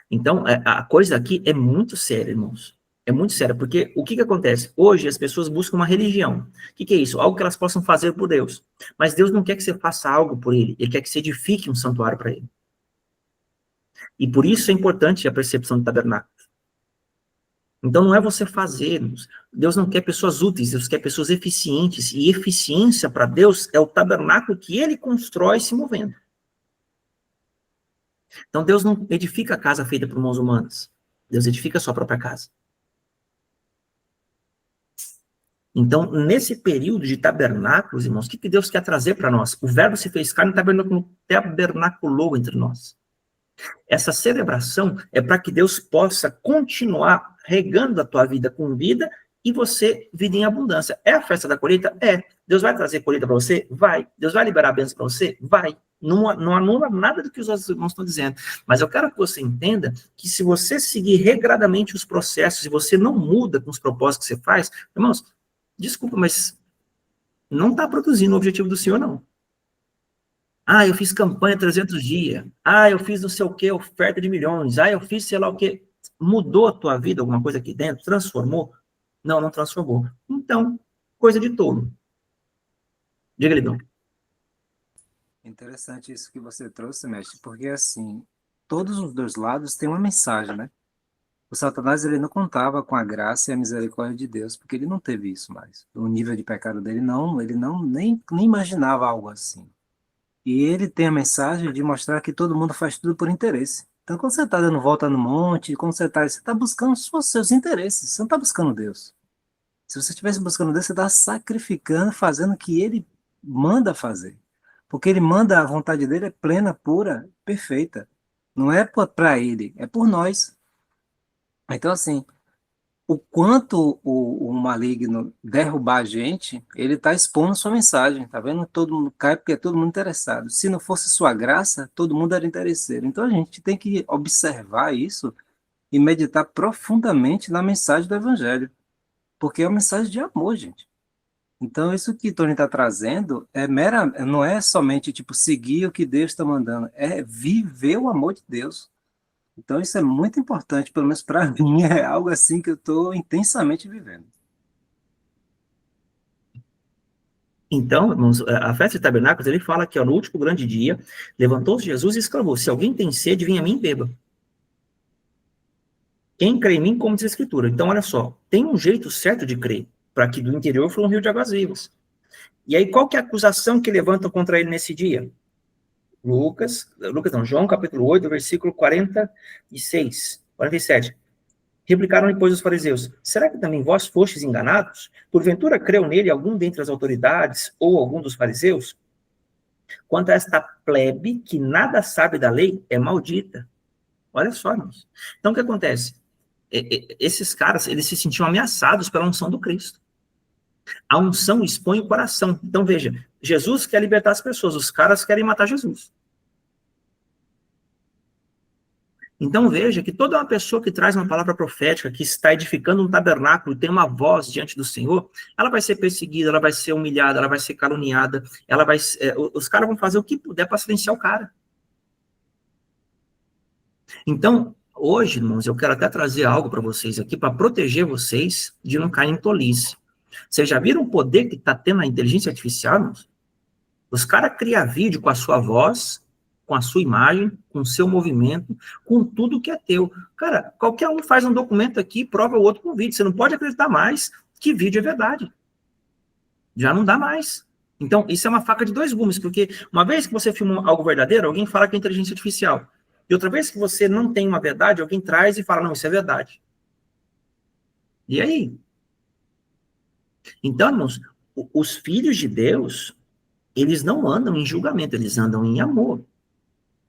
Então, a coisa aqui é muito séria, irmãos. É muito séria, porque o que acontece? Hoje as pessoas buscam uma religião. O que é isso? Algo que elas possam fazer por Deus. Mas Deus não quer que você faça algo por Ele. Ele quer que você edifique um santuário para Ele. E por isso é importante a percepção do tabernáculo. Então não é você fazer. Deus não quer pessoas úteis, Deus quer pessoas eficientes. E eficiência para Deus é o tabernáculo que Ele constrói se movendo. Então Deus não edifica a casa feita por mãos humanas. Deus edifica a sua própria casa. Então, nesse período de tabernáculos, irmãos, o que Deus quer trazer para nós? O verbo se fez carne e tabernaculou entre nós. Essa celebração é para que Deus possa continuar regando a tua vida com vida e você vida em abundância. É a festa da colheita? É. Deus vai trazer colheita para você? Vai. Deus vai liberar bênçãos para você? Vai. Não anula nada do que os outros irmãos estão dizendo. Mas eu quero que você entenda que se você seguir regradamente os processos e você não muda com os propósitos que você faz, irmãos, desculpa, mas não está produzindo o objetivo do Senhor, não. Ah, eu fiz campanha 300 dias. Ah, eu fiz não sei o que, oferta de milhões. Ah, eu fiz sei lá o que. Mudou a tua vida, alguma coisa aqui dentro? Transformou? Não, não transformou. Então, coisa de tolo. Diga, Lidão. Interessante isso que você trouxe, mestre, porque assim, todos os dois lados têm uma mensagem, né? O Satanás, ele não contava com a graça e a misericórdia de Deus, porque ele não teve isso mais. O nível de pecado dele ele não nem imaginava algo assim. E ele tem a mensagem de mostrar que todo mundo faz tudo por interesse. Então, quando você está dando volta no monte, quando você está buscando os seus interesses, você não está buscando Deus. Se você estivesse buscando Deus, você está sacrificando, fazendo o que ele manda fazer. Porque ele manda, a vontade dele é plena, pura, perfeita. Não é para ele, é por nós. Então, assim, o quanto o maligno derrubar a gente, ele está expondo sua mensagem, tá vendo? Todo mundo cai porque é todo mundo interessado. Se não fosse sua graça, todo mundo era interesseiro. Então a gente tem que observar isso e meditar profundamente na mensagem do Evangelho, porque é uma mensagem de amor, gente. Então isso que Tony está trazendo não é somente tipo seguir o que Deus está mandando, é viver o amor de Deus. Então, isso é muito importante, pelo menos para mim, é algo assim que eu estou intensamente vivendo. Então, irmãos, a festa de tabernáculos, ele fala que ó, no último grande dia, levantou-se Jesus e exclamou: se alguém tem sede, venha a mim e beba. Quem crê em mim, como diz a Escritura. Então, olha só, tem um jeito certo de crer, para que do interior flua um rio de águas vivas. E aí, qual que é a acusação que levantam contra ele nesse dia? João capítulo 8, versículo 47. Replicaram depois os fariseus: será que também vós fostes enganados? Porventura creu nele algum dentre as autoridades ou algum dos fariseus? Quanto a esta plebe que nada sabe da lei, é maldita. Olha só, irmãos. Então, o que acontece? Esses caras, eles se sentiam ameaçados pela unção do Cristo. A unção expõe o coração. Então, veja, Jesus quer libertar as pessoas, os caras querem matar Jesus. Então veja que toda uma pessoa que traz uma palavra profética, que está edificando um tabernáculo, tem uma voz diante do Senhor, ela vai ser perseguida, ela vai ser humilhada, ela vai ser caluniada, os caras vão fazer o que puder para silenciar o cara. Então, hoje, irmãos, eu quero até trazer algo para vocês aqui, para proteger vocês de não cair em tolice. Vocês já viram o poder que está tendo a inteligência artificial, irmãos? Os caras criam vídeo com a sua voz, com a sua imagem, com o seu movimento, com tudo que é teu. Cara, qualquer um faz um documento aqui e prova o outro com vídeo. Você não pode acreditar mais que vídeo é verdade. Já não dá mais. Então, isso é uma faca de dois gumes, porque uma vez que você filma algo verdadeiro, alguém fala que é inteligência artificial. E outra vez que você não tem uma verdade, alguém traz e fala, não, isso é verdade. E aí? Então, irmãos, os filhos de Deus, eles não andam em julgamento, eles andam em amor.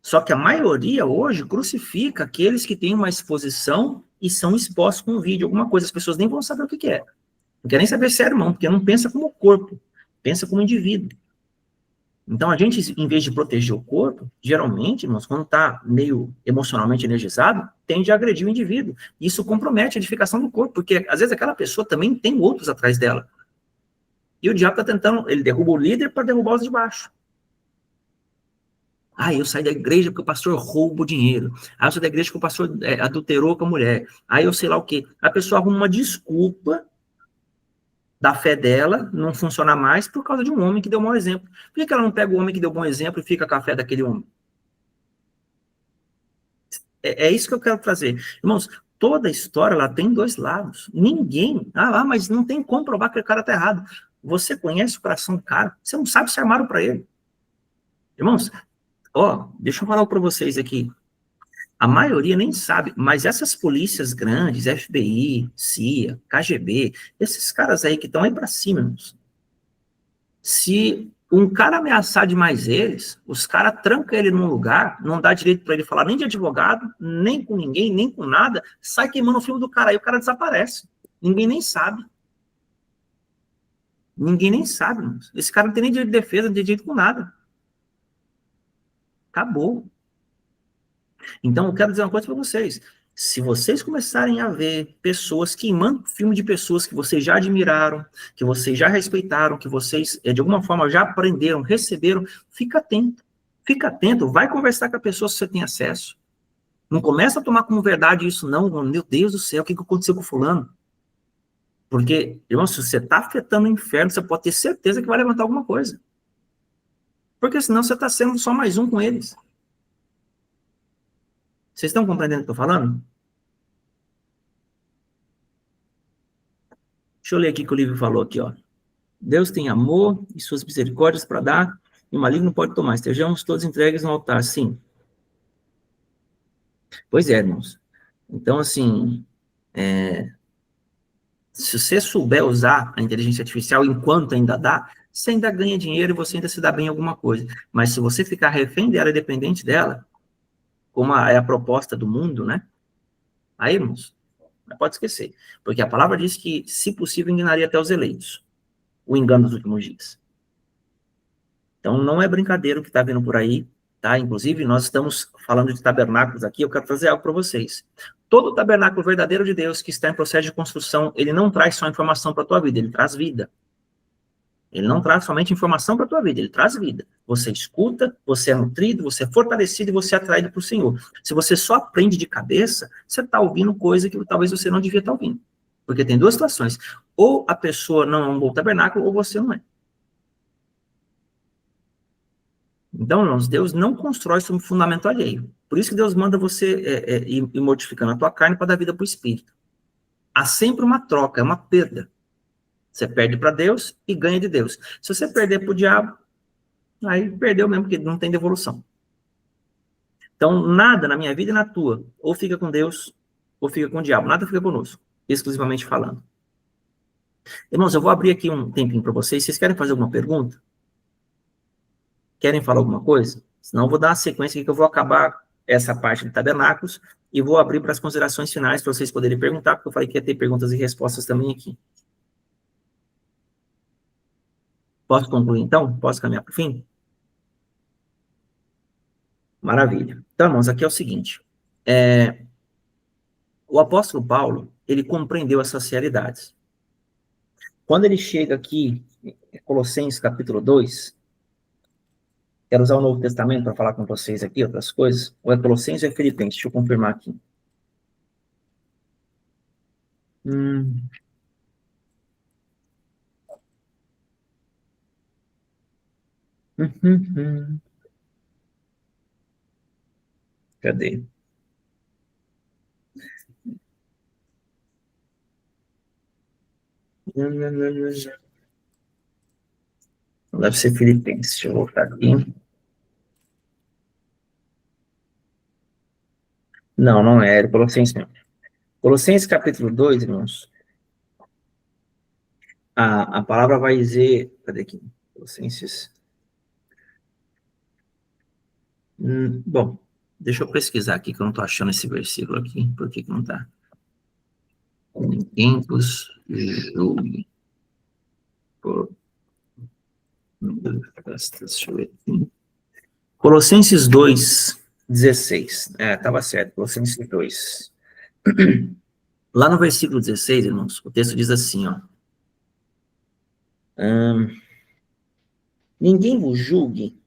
Só que a maioria hoje crucifica aqueles que têm uma exposição e são expostos com um vídeo, alguma coisa. As pessoas nem vão saber o que é. Não quer nem saber se é irmão, porque não pensa como corpo, pensa como indivíduo. Então a gente, em vez de proteger o corpo, geralmente, irmãos, quando está meio emocionalmente energizado, tende a agredir o indivíduo. Isso compromete a edificação do corpo, porque às vezes aquela pessoa também tem outros atrás dela. E o diabo está tentando, ele derruba o líder para derrubar os de baixo. Ah, eu saí da igreja porque o pastor rouba o dinheiro. Ah, eu saí da igreja porque o pastor adulterou com a mulher. Ah, eu sei lá o quê. A pessoa arruma uma desculpa da fé dela não funcionar mais por causa de um homem que deu um mau exemplo. Por que ela não pega o homem que deu um bom exemplo e fica com a fé daquele homem? É isso que eu quero trazer. Irmãos, toda história ela tem dois lados. Ninguém... mas não tem como provar que o cara está errado. Você conhece o coração do cara. Você não sabe se armaram para ele. Irmãos... deixa eu falar para vocês aqui. A maioria nem sabe, mas essas polícias grandes, FBI, CIA, KGB, esses caras aí que estão aí para cima, irmãos, se um cara ameaçar demais eles, os caras trancam ele num lugar, não dá direito para ele falar nem de advogado, nem com ninguém, nem com nada, sai queimando o filme do cara, aí o cara desaparece. Ninguém nem sabe. Ninguém nem sabe, irmãos. Esse cara não tem nem direito de defesa, não tem direito com nada. Acabou. Então, eu quero dizer uma coisa para vocês. Se vocês começarem a ver pessoas queimando filme de pessoas que vocês já admiraram, que vocês já respeitaram, que vocês, de alguma forma, já aprenderam, receberam, fica atento. Fica atento, vai conversar com a pessoa se você tem acesso. Não começa a tomar como verdade isso, não. Meu Deus do céu, o que aconteceu com o fulano? Porque, irmão, se você está afetando o inferno, você pode ter certeza que vai levantar alguma coisa. Porque senão você está sendo só mais um com eles. Vocês estão compreendendo o que eu estou falando? Deixa eu ler aqui o que o livro falou aqui, ó. Deus tem amor e suas misericórdias para dar, e o maligno pode tomar. Estejamos todos entregues no altar, sim. Pois é, irmãos. Então, assim, se você souber usar a inteligência artificial enquanto ainda dá, você ainda ganha dinheiro e você ainda se dá bem em alguma coisa. Mas se você ficar refém dela e dependente dela, como é a proposta do mundo, né? Aí, irmãos, não pode esquecer. Porque a palavra diz que, se possível, enganaria até os eleitos. O engano dos últimos dias. Então, não é brincadeira o que está vindo por aí, tá? Inclusive, nós estamos falando de tabernáculos aqui, eu quero trazer algo para vocês. Todo tabernáculo verdadeiro de Deus que está em processo de construção, ele não traz só informação para a tua vida, ele traz vida. Ele não traz somente informação para a tua vida, ele traz vida. Você escuta, você é nutrido, você é fortalecido e você é atraído para o Senhor. Se você só aprende de cabeça, você está ouvindo coisa que talvez você não devia estar ouvindo. Porque tem duas situações. Ou a pessoa não é um bom tabernáculo, ou você não é. Então, irmãos, Deus não constrói sobre fundamento alheio. Por isso que Deus manda você ir mortificando a tua carne para dar vida para o Espírito. Há sempre uma troca, é uma perda. Você perde para Deus e ganha de Deus. Se você perder para o diabo, aí perdeu mesmo, porque não tem devolução. Então, nada na minha vida e na tua, ou fica com Deus, ou fica com o diabo. Nada fica conosco, exclusivamente falando. Irmãos, eu vou abrir aqui um tempinho para vocês. Vocês querem fazer alguma pergunta? Querem falar alguma coisa? Senão eu vou dar uma sequência aqui que eu vou acabar essa parte de tabernáculos e vou abrir para as considerações finais para vocês poderem perguntar, porque eu falei que ia ter perguntas e respostas também aqui. Posso concluir, então? Posso caminhar para o fim? Maravilha. Então, irmãos, aqui é o seguinte. O apóstolo Paulo, ele compreendeu essas realidades. Quando ele chega aqui, em Colossenses capítulo 2, quero usar o Novo Testamento para falar com vocês aqui, outras coisas. Ou é Colossenses ou é Filipenses? Deixa eu confirmar aqui. Cadê? Deve ser Filipenses. Deixa eu voltar aqui. Não, não é. É Colossenses mesmo. Colossenses capítulo 2, irmãos. A palavra vai dizer... Cadê aqui? Colossenses... bom, deixa eu pesquisar aqui, que eu não estou achando esse versículo aqui. Por que não está? Ninguém vos julgue. Deixa eu ver aqui. Colossenses 2, 16. Estava certo, Colossenses 2. Lá no versículo 16, irmãos, o texto diz assim, ó. Ninguém vos julgue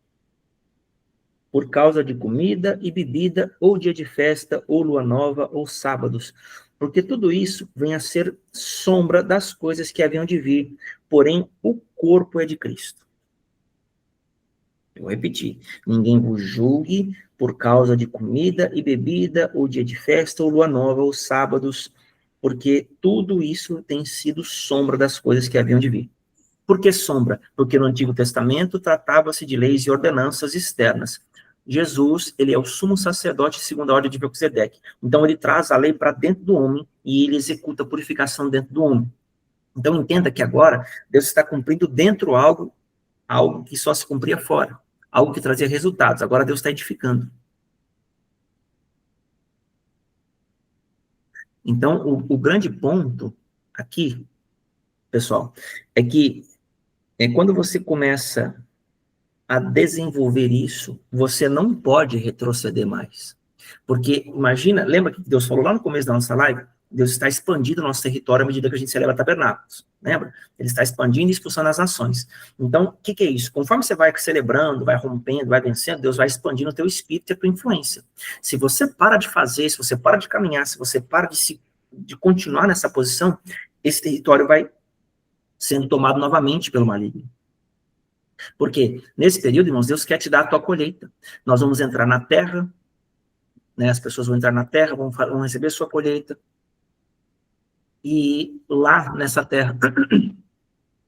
por causa de comida e bebida, ou dia de festa, ou lua nova, ou sábados, porque tudo isso vem a ser sombra das coisas que haviam de vir, porém o corpo é de Cristo. Eu vou repetir. Ninguém vos julgue por causa de comida e bebida, ou dia de festa, ou lua nova, ou sábados, porque tudo isso tem sido sombra das coisas que haviam de vir. Por que sombra? Porque no Antigo Testamento tratava-se de leis e ordenanças externas. Jesus, ele é o sumo sacerdote segundo a ordem de Melquisedeque. Então, ele traz a lei para dentro do homem e ele executa a purificação dentro do homem. Então, entenda que agora Deus está cumprindo dentro algo que só se cumpria fora. Algo que trazia resultados. Agora Deus está edificando. Então, o grande ponto aqui, pessoal, é que quando você começa a desenvolver isso, você não pode retroceder mais. Porque, imagina, lembra que Deus falou lá no começo da nossa live? Deus está expandindo o nosso território à medida que a gente celebra tabernáculos, lembra? Ele está expandindo e expulsando as nações. Então, o que é isso? Conforme você vai celebrando, vai rompendo, vai vencendo, Deus vai expandindo o teu espírito e a tua influência. Se você para de fazer, se você para de caminhar, se você para de continuar nessa posição, esse território vai sendo tomado novamente pelo maligno. Porque nesse período, irmãos, Deus quer te dar a tua colheita. Nós vamos entrar na terra, né? As pessoas vão entrar na terra, vão receber sua colheita. E lá nessa terra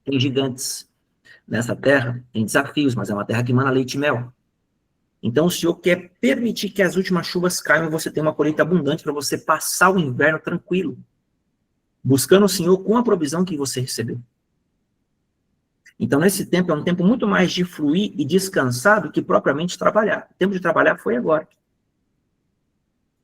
tem gigantes. Nessa terra tem desafios, mas é uma terra que emana leite e mel. Então o Senhor quer permitir que as últimas chuvas caiam e você tenha uma colheita abundante para você passar o inverno tranquilo, buscando o Senhor com a provisão que você recebeu. Então, nesse tempo, é um tempo muito mais de fluir e descansar do que propriamente trabalhar. O tempo de trabalhar foi agora.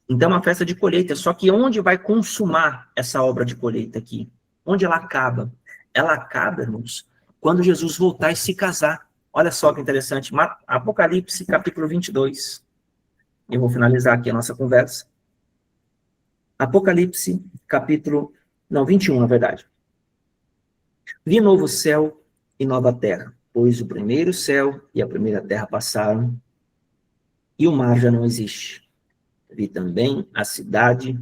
Então, é uma festa de colheita. Só que onde vai consumar essa obra de colheita aqui? Onde ela acaba? Ela acaba, irmãos, quando Jesus voltar e se casar. Olha só que interessante. Apocalipse, capítulo 22. Eu vou finalizar aqui a nossa conversa. Apocalipse, capítulo... Não, 21, na verdade. Vi novo céu e nova terra, pois o primeiro céu e a primeira terra passaram, e o mar já não existe. Vi também a cidade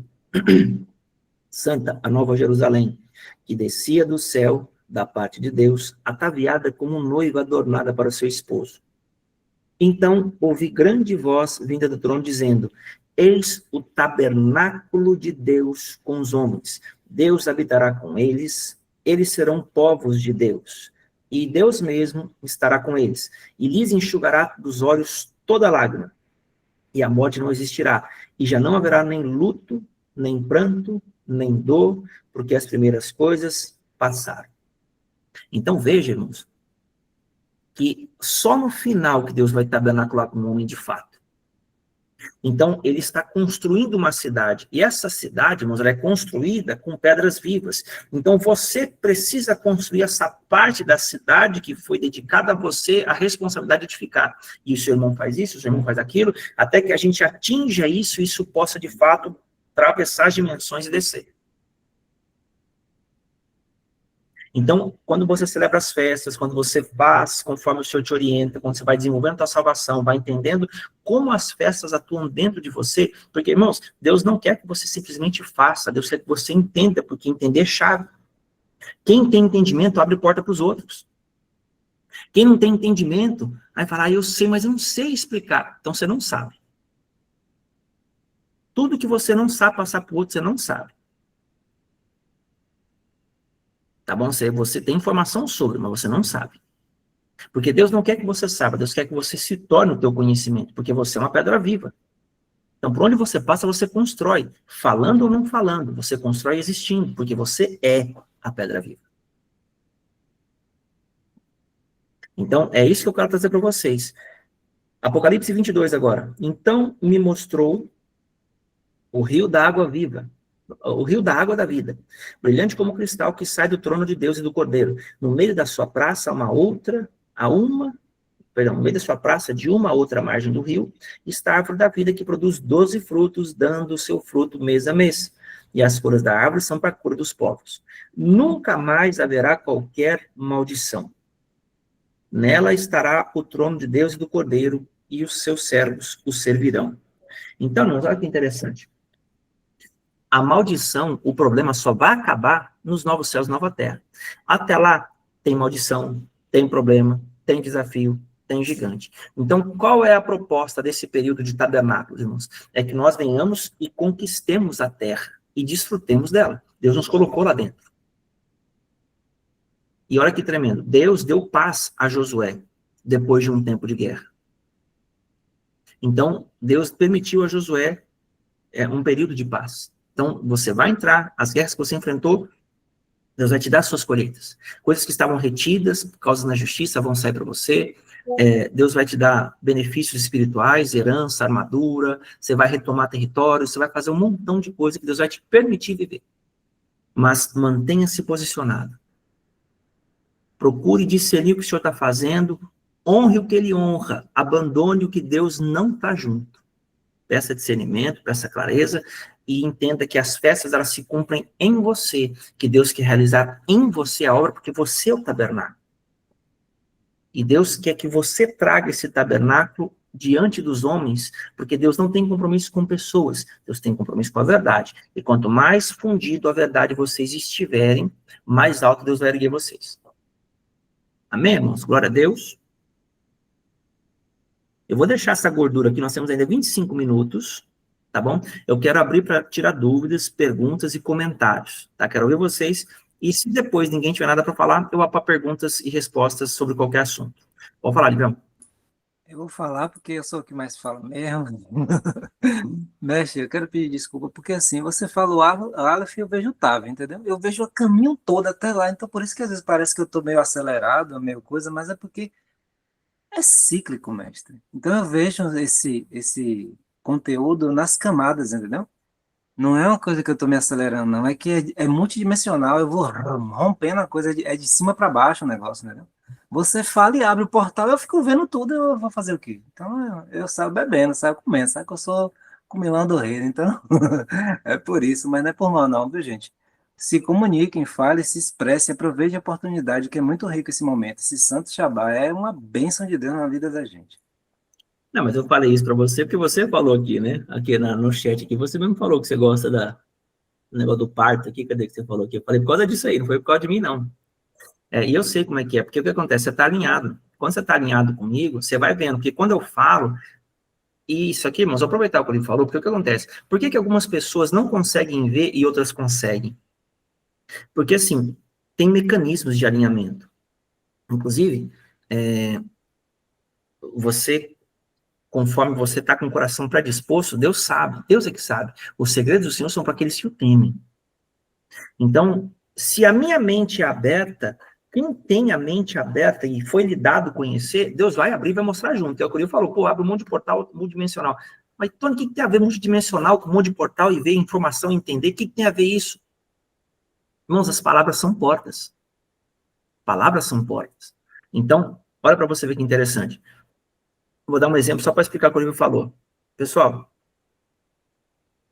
santa, a nova Jerusalém, que descia do céu da parte de Deus, ataviada como noiva adornada para o seu esposo. Então ouvi grande voz vinda do trono dizendo: eis o tabernáculo de Deus com os homens. Deus habitará com eles, eles serão povos de Deus. E Deus mesmo estará com eles, e lhes enxugará dos olhos toda lágrima, e a morte não existirá, e já não haverá nem luto, nem pranto, nem dor, porque as primeiras coisas passaram. Então veja, irmãos, que só no final que Deus vai tabernacular com o homem de fato. Então, ele está construindo uma cidade, e essa cidade, irmãos, ela é construída com pedras vivas. Então, você precisa construir essa parte da cidade que foi dedicada a você, a responsabilidade de edificar. E o seu irmão faz isso, o seu irmão faz aquilo, até que a gente atinja isso, e isso possa, de fato, atravessar as dimensões e descer. Então, quando você celebra as festas, quando você faz conforme o Senhor te orienta, quando você vai desenvolvendo a tua salvação, vai entendendo como as festas atuam dentro de você, porque, irmãos, Deus não quer que você simplesmente faça, Deus quer que você entenda, porque entender é chave. Quem tem entendimento abre porta para os outros. Quem não tem entendimento, vai falar, eu sei, mas eu não sei explicar. Então, você não sabe. Tudo que você não sabe passar para o outro, você não sabe. Tá bom? Você tem informação sobre, mas você não sabe. Porque Deus não quer que você saiba, Deus quer que você se torne o teu conhecimento, porque você é uma pedra viva. Então, por onde você passa, você constrói. Falando ou não falando, você constrói existindo, porque você é a pedra viva. Então, é isso que eu quero trazer para vocês. Apocalipse 22 agora. Então, me mostrou o rio da água viva, o rio da água da vida, brilhante como cristal que sai do trono de Deus e do Cordeiro. No meio da sua praça, no meio da sua praça, de uma a outra margem do rio, está a árvore da vida que produz 12 frutos, dando o seu fruto mês a mês. E as folhas da árvore são para a cura dos povos. Nunca mais haverá qualquer maldição. Nela estará o trono de Deus e do Cordeiro, e os seus servos o servirão. Então, irmãos, olha que interessante. A maldição, o problema só vai acabar nos novos céus e nova terra. Até lá, tem maldição, tem problema, tem desafio, tem gigante. Então, qual é a proposta desse período de tabernáculos, irmãos? É que nós venhamos e conquistemos a terra e desfrutemos dela. Deus nos colocou lá dentro. E olha que tremendo. Deus deu paz a Josué depois de um tempo de guerra. Então, Deus permitiu a Josué um período de paz. Então, você vai entrar, as guerras que você enfrentou, Deus vai te dar suas colheitas. Coisas que estavam retidas por causa da justiça vão sair para você. Deus vai te dar benefícios espirituais, herança, armadura, você vai retomar território, você vai fazer um montão de coisas que Deus vai te permitir viver. Mas mantenha-se posicionado. Procure discernir o que o Senhor está fazendo, honre o que Ele honra, abandone o que Deus não está junto. Peça discernimento, peça clareza, e entenda que as festas, elas se cumprem em você, que Deus quer realizar em você a obra, porque você é o tabernáculo. E Deus quer que você traga esse tabernáculo diante dos homens, porque Deus não tem compromisso com pessoas, Deus tem compromisso com a verdade. E quanto mais fundido a verdade vocês estiverem, mais alto Deus vai erguer vocês. Amém, irmãos? Glória a Deus. Eu vou deixar essa gordura aqui, nós temos ainda 25 minutos, tá bom? Eu quero abrir para tirar dúvidas, perguntas e comentários, tá? Quero ouvir vocês, e se depois ninguém tiver nada para falar, eu vou para perguntas e respostas sobre qualquer assunto. Pode falar, Livião. Eu vou falar porque eu sou o que mais fala mesmo. Mestre, eu quero pedir desculpa, porque assim, você fala o Aleph e eu vejo o Tav, entendeu? Eu vejo o caminho todo até lá, então por isso que às vezes parece que eu tô meio acelerado, meio coisa, mas é porque é cíclico, mestre. Então eu vejo esse conteúdo nas camadas, entendeu? Não é uma coisa que eu estou me acelerando, não. É que é multidimensional. Eu vou rompendo a coisa, é de cima para baixo o negócio, entendeu? Você fala e abre o portal, eu fico vendo tudo, eu vou fazer o quê? Então, eu saio bebendo, saio comendo, sabe que eu sou comilão do rei, então, é por isso, mas não é por mal não, viu, gente? Se comuniquem, falem, se expressem, aproveitem a oportunidade, que é muito rico esse momento. Esse Santo Shabá é uma bênção de Deus na vida da gente. Não, mas eu falei isso para você porque você falou aqui, né? Aqui no chat aqui, você mesmo falou que você gosta do negócio do parto aqui, cadê que você falou aqui? Eu falei por causa disso aí, não foi por causa de mim, não. E eu sei como é que é, porque o que acontece? Você está alinhado. Quando você está alinhado comigo, você vai vendo, porque quando eu falo, e isso aqui, irmãos, vou aproveitar o que ele falou, porque o que acontece? Por que algumas pessoas não conseguem ver e outras conseguem? Porque, assim, tem mecanismos de alinhamento. Inclusive, você, conforme você está com o coração predisposto, Deus sabe, Deus é que sabe. Os segredos do Senhor são para aqueles que o temem. Então, se a minha mente é aberta, quem tem a mente aberta e foi lhe dado conhecer, Deus vai abrir e vai mostrar junto. É o que ele falou, abre um monte de portal multidimensional. Mas, Tony, o que tem a ver multidimensional com um monte de portal e ver informação e entender? O que tem a ver isso? Irmãos, as palavras são portas. Palavras são portas. Então, olha para você ver que interessante. Vou dar um exemplo só para explicar o que o livro falou. Pessoal,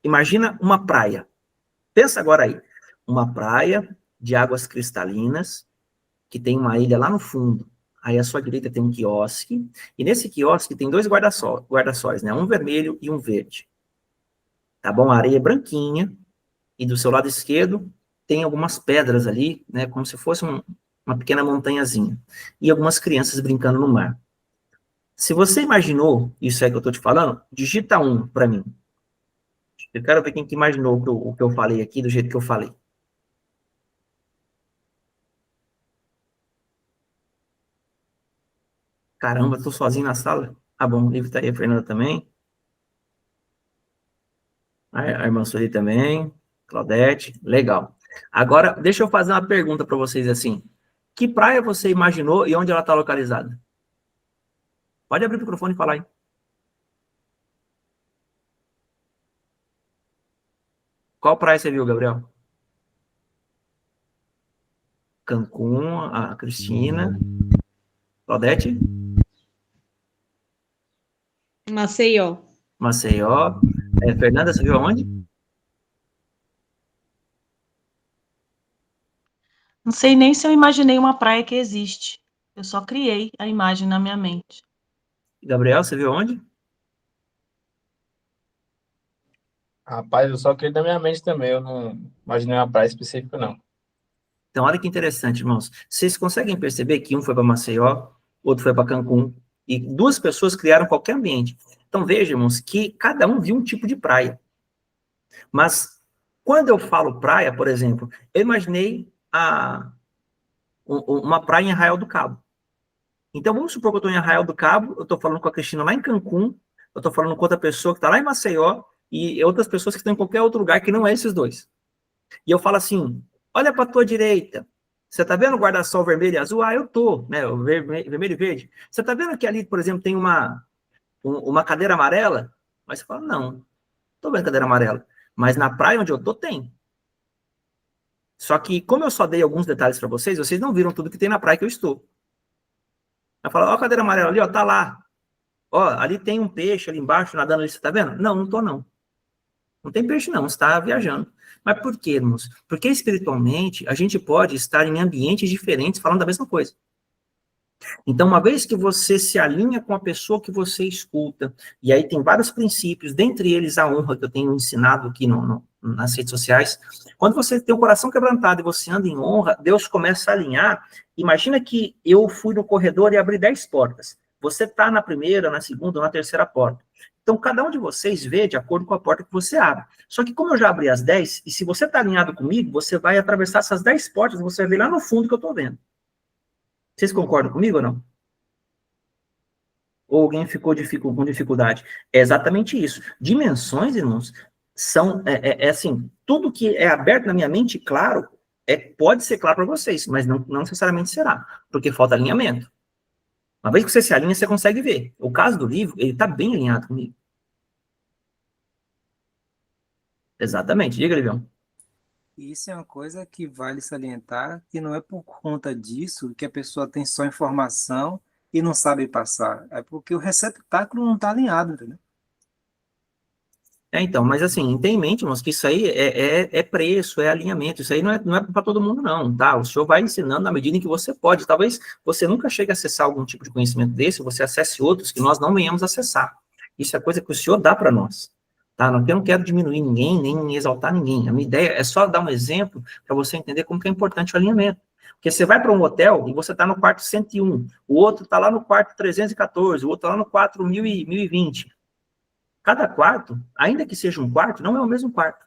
imagina uma praia. Pensa agora aí. Uma praia de águas cristalinas, que tem uma ilha lá no fundo. Aí à sua direita tem um quiosque, e nesse quiosque tem dois guarda-sóis, né? Um vermelho e um verde. Tá bom? A areia é branquinha, e do seu lado esquerdo tem algumas pedras ali, né? Como se fosse uma pequena montanhazinha. E algumas crianças brincando no mar. Se você imaginou isso aí que eu estou te falando, digita 1 para mim. Eu quero ver quem que imaginou o que eu falei aqui, do jeito que eu falei. Caramba, estou sozinho na sala? Ah, bom, o livro está aí, a Fernanda também. A irmã Sueli também. Claudete, legal. Agora, deixa eu fazer uma pergunta para vocês assim. Que praia você imaginou e onde ela está localizada? Pode abrir o microfone e falar aí. Qual praia você viu, Gabriel? Cancún, a Cristina. Claudete? Maceió. Maceió. Fernanda, você viu aonde? Não sei nem se eu imaginei uma praia que existe. Eu só criei a imagem na minha mente. Gabriel, você viu aonde? Rapaz, eu só criei na minha mente também. Eu não imaginei uma praia específica, não. Então, olha que interessante, irmãos. Vocês conseguem perceber que um foi para Maceió, outro foi para Cancún, e duas pessoas criaram qualquer ambiente. Então, vejamos que cada um viu um tipo de praia. Mas, quando eu falo praia, por exemplo, eu imaginei uma praia em Arraial do Cabo. Então, vamos supor que eu estou em Arraial do Cabo, eu estou falando com a Cristina lá em Cancún, eu estou falando com outra pessoa que está lá em Maceió, e outras pessoas que estão em qualquer outro lugar que não é esses dois. E eu falo assim, olha para a tua direita, você está vendo o guarda-sol vermelho e azul? Ah, eu estou, né, o vermelho e verde. Você está vendo que ali, por exemplo, tem uma cadeira amarela? Mas você fala, não, estou vendo cadeira amarela. Mas na praia onde eu estou, tem. Só que, como eu só dei alguns detalhes para vocês, vocês não viram tudo que tem na praia que eu estou. Eu falo, ó a cadeira amarela ali, ó, tá lá. Ó, ali tem um peixe ali embaixo, nadando ali, você tá vendo? Não, não tô não. Não tem peixe não, você está viajando. Mas por quê, irmãos? Porque espiritualmente a gente pode estar em ambientes diferentes falando da mesma coisa. Então, uma vez que você se alinha com a pessoa que você escuta, e aí tem vários princípios, dentre eles a honra que eu tenho ensinado aqui nas redes sociais, quando você tem o coração quebrantado e você anda em honra, Deus começa a alinhar. Imagina que eu fui no corredor e abri 10 portas. Você está na primeira, na segunda, na terceira porta. Então, cada um de vocês vê de acordo com a porta que você abre. Só que como eu já abri as 10, e se você está alinhado comigo, você vai atravessar essas 10 portas, você vai ver lá no fundo que eu estou vendo. Vocês concordam comigo ou não? Ou alguém ficou com dificuldade? É exatamente isso. Dimensões, irmãos, são, assim, tudo que é aberto na minha mente, claro, pode ser claro para vocês, mas não necessariamente será, porque falta alinhamento. Uma vez que você se alinha, você consegue ver. O caso do livro, ele está bem alinhado comigo. Exatamente. Diga, Livião. E isso é uma coisa que vale salientar, que não é por conta disso que a pessoa tem só informação e não sabe passar. É porque o receptáculo não está alinhado, entendeu? Então, mas assim, tem em mente, irmãos, que isso aí é preço, é alinhamento, isso aí não é para todo mundo, não, tá? O senhor vai ensinando na medida em que você pode. Talvez você nunca chegue a acessar algum tipo de conhecimento desse, você acesse outros que nós não venhamos acessar. Isso é coisa que o senhor dá para nós, tá? Eu não quero diminuir ninguém, nem exaltar ninguém. A minha ideia é só dar um exemplo para você entender como que é importante o alinhamento. Porque você vai para um hotel e você está no quarto 101, o outro está lá no quarto 314, o outro está lá no 4020. Cada quarto, ainda que seja um quarto, não é o mesmo quarto.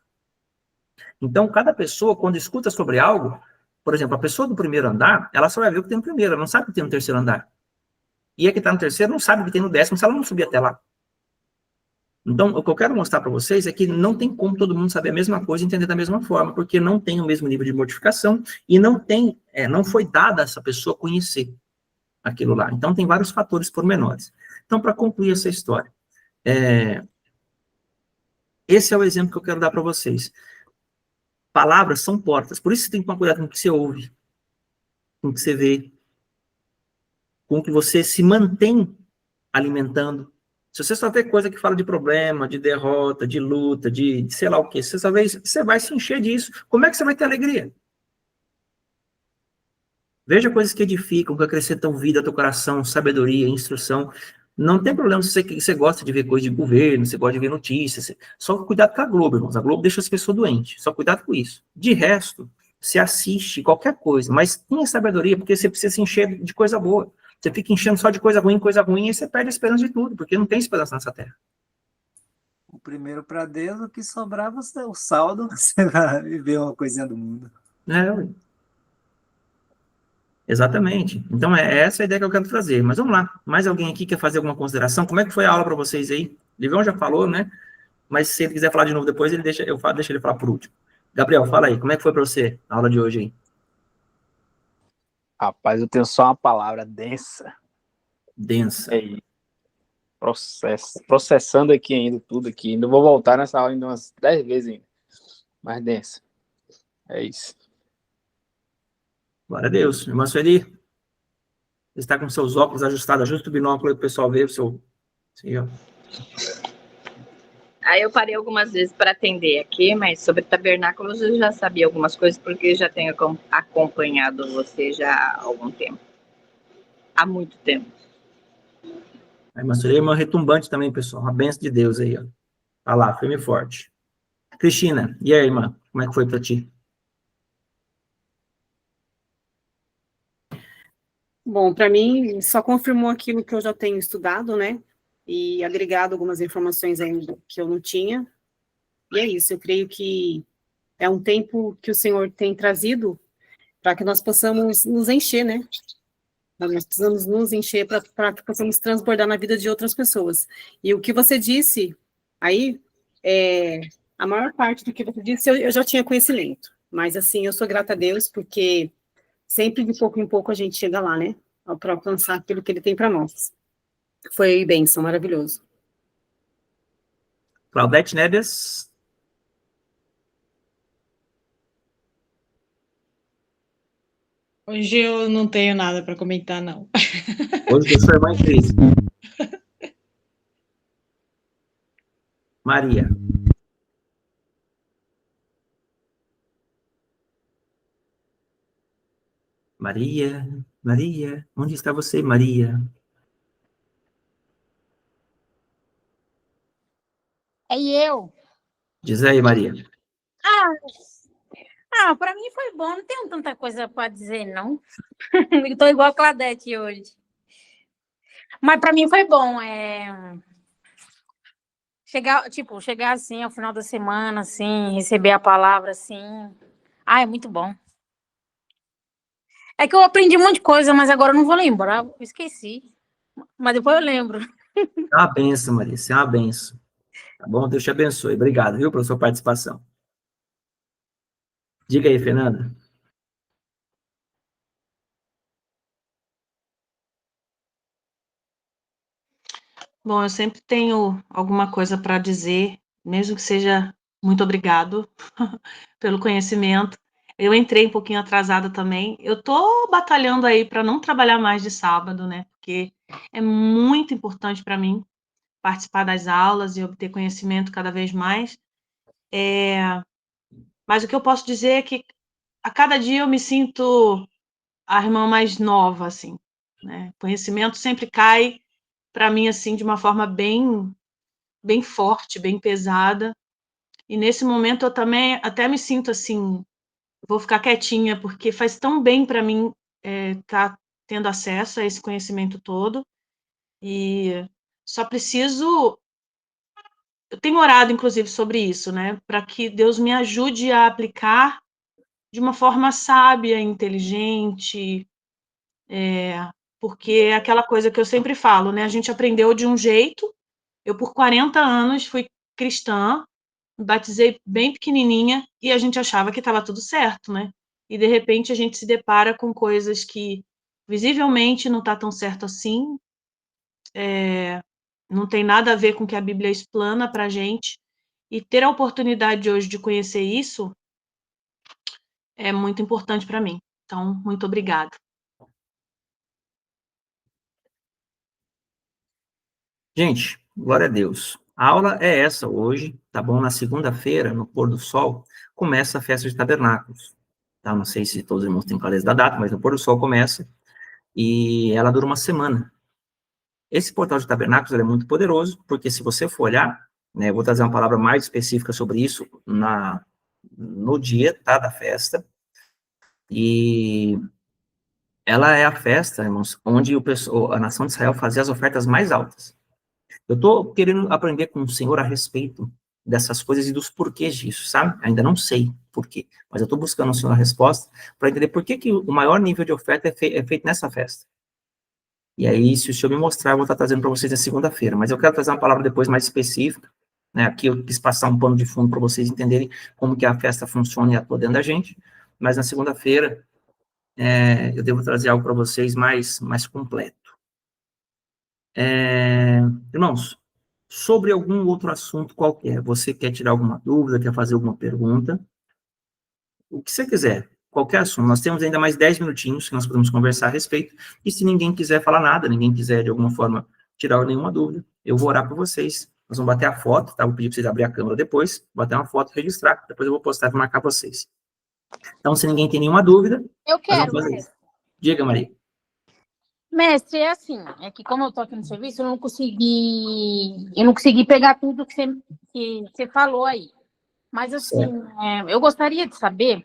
Então, cada pessoa, quando escuta sobre algo, por exemplo, a pessoa do primeiro andar, ela só vai ver o que tem no primeiro, ela não sabe o que tem no terceiro andar. E a que está no terceiro não sabe o que tem no 10º, se ela não subir até lá. Então, o que eu quero mostrar para vocês é que não tem como todo mundo saber a mesma coisa e entender da mesma forma, porque não tem o mesmo nível de modificação e não foi dada a essa pessoa conhecer aquilo lá. Então, tem vários fatores pormenores. Então, para concluir essa história, esse é o exemplo que eu quero dar para vocês. Palavras são portas, por isso você tem que tomar cuidado com o que você ouve, com o que você vê, com o que você se mantém alimentando. Se você só vê coisa que fala de problema, de derrota, de luta, de sei lá o quê, você vai se encher disso. Como é que você vai ter alegria? Veja coisas que edificam, que acrescentam vida ao teu coração, sabedoria, instrução. Não tem problema se você gosta de ver coisa de governo, você gosta de ver notícias. Só cuidado com a Globo, irmãos. A Globo deixa as pessoas doentes. Só cuidado com isso. De resto, você assiste qualquer coisa, mas tenha sabedoria, porque você precisa se encher de coisa boa. Você fica enchendo só de coisa ruim, e você perde a esperança de tudo, porque não tem esperança nessa terra. O primeiro para Deus, o que sobrar, o saldo, você vai viver uma coisinha do mundo. É, exatamente. Então, é essa a ideia que eu quero trazer. Mas vamos lá. Mais alguém aqui quer fazer alguma consideração? Como é que foi a aula para vocês aí? Livião já falou, né? Mas se ele quiser falar de novo depois, deixa ele falar por último. Gabriel, fala aí. Como é que foi para você a aula de hoje aí? Rapaz, eu tenho só uma palavra densa. Densa. É isso. Processando aqui ainda, tudo aqui. Ainda vou voltar nessa aula ainda umas 10 vezes ainda. Mais densa. É isso. Glória a Deus. Irmã Sueli, você está com seus óculos ajustados, ajusta o binóculo aí para o pessoal ver o seu... Sim, ó. Aí eu parei algumas vezes para atender aqui, mas sobre tabernáculos eu já sabia algumas coisas, porque já tenho acompanhado você já há algum tempo. Há muito tempo. A irmã Sueli é irmã retumbante também, pessoal. Uma benção de Deus aí, ó. Tá lá, firme e forte. Cristina, e aí, irmã? Como é que foi para ti? Bom, para mim, só confirmou aquilo que eu já tenho estudado, né? E agregado algumas informações ainda que eu não tinha. E é isso, eu creio que é um tempo que o Senhor tem trazido para que nós possamos nos encher, né? Nós precisamos nos encher para que possamos transbordar na vida de outras pessoas. E o que você disse aí, a maior parte do que você disse eu já tinha conhecimento. Mas, assim, eu sou grata a Deus, porque sempre de pouco em pouco a gente chega lá, né? Para alcançar aquilo que Ele tem para nós. Foi bênção, maravilhoso. Claudete Neves. Hoje eu não tenho nada para comentar, não. Hoje eu sou irmã em Cristo. Maria. Maria, Maria, onde está você, Maria? É eu. Diz aí, Maria. Para mim foi bom, não tenho tanta coisa para dizer, não. Estou igual a Cladete hoje. Mas para mim foi bom. Chegar assim ao final da semana, assim, receber a palavra, assim. É muito bom. É que eu aprendi um monte de coisa, mas agora eu não vou lembrar, eu esqueci. Mas depois eu lembro. É uma benção, Maria, você é uma benção. Tá bom? Deus te abençoe. Obrigado, viu, pela sua participação. Diga aí, Fernanda. Bom, eu sempre tenho alguma coisa para dizer, mesmo que seja Muito obrigado pelo conhecimento. Eu entrei um pouquinho atrasada também. Eu estou batalhando aí para não trabalhar mais de sábado, né? Porque é muito importante para mim participar das aulas e obter conhecimento cada vez mais. Mas o que eu posso dizer é que a cada dia eu me sinto a irmã mais nova, assim, né? Conhecimento sempre cai para mim assim de uma forma bem forte, bem pesada. E nesse momento eu também até me sinto assim, vou ficar quietinha porque faz tão bem para mim estar tendo acesso a esse conhecimento todo. E só preciso, eu tenho orado inclusive sobre isso, né, para que Deus me ajude a aplicar de uma forma sábia, inteligente, porque é aquela coisa que eu sempre falo, né, a gente aprendeu de um jeito. Eu, por 40 anos, fui cristã, me batizei bem pequenininha e a gente achava que estava tudo certo, né? E, de repente, a gente se depara com coisas que, visivelmente, não está tão certo assim, não tem nada a ver com o que a Bíblia explana para a gente. E ter a oportunidade hoje de conhecer isso é muito importante para mim. Então, muito obrigada. Gente, glória a Deus. A aula é essa hoje, tá bom? Na segunda-feira, no pôr do sol, começa a festa de tabernáculos. Tá? Não sei se todos os irmãos têm clareza da data, mas no pôr do sol começa e ela dura uma semana. Esse portal de tabernáculos é muito poderoso, porque se você for olhar, né, eu vou trazer uma palavra mais específica sobre isso no dia, tá, da festa, e ela é a festa, irmãos, onde a nação de Israel fazia as ofertas mais altas. Eu estou querendo aprender com o Senhor a respeito dessas coisas e dos porquês disso, sabe? Ainda não sei porquê, mas eu estou buscando no Senhor a resposta para entender por que o maior nível de oferta é feito nessa festa. E aí, se o Senhor me mostrar, eu vou estar trazendo para vocês na segunda-feira. Mas eu quero trazer uma palavra depois mais específica, né? Aqui eu quis passar um pano de fundo para vocês entenderem como que a festa funciona e atua dentro da gente. Mas na segunda-feira, eu devo trazer algo para vocês mais completo. Irmãos, sobre algum outro assunto qualquer, você quer tirar alguma dúvida, quer fazer alguma pergunta? O que você quiser, qualquer assunto. Nós temos ainda mais 10 minutinhos que nós podemos conversar a respeito, e se ninguém quiser falar nada, ninguém quiser, de alguma forma, tirar nenhuma dúvida, eu vou orar por vocês. Nós vamos bater a foto, tá? Vou pedir para vocês abrir a câmera depois, bater uma foto, registrar, depois eu vou postar e marcar vocês. Então, se ninguém tem nenhuma dúvida, Eu nós vamos quero, fazer isso. Diga, Maria. mestre, é assim, é que como eu tô aqui no serviço, eu não consegui pegar tudo que você falou aí. Mas assim, eu gostaria de saber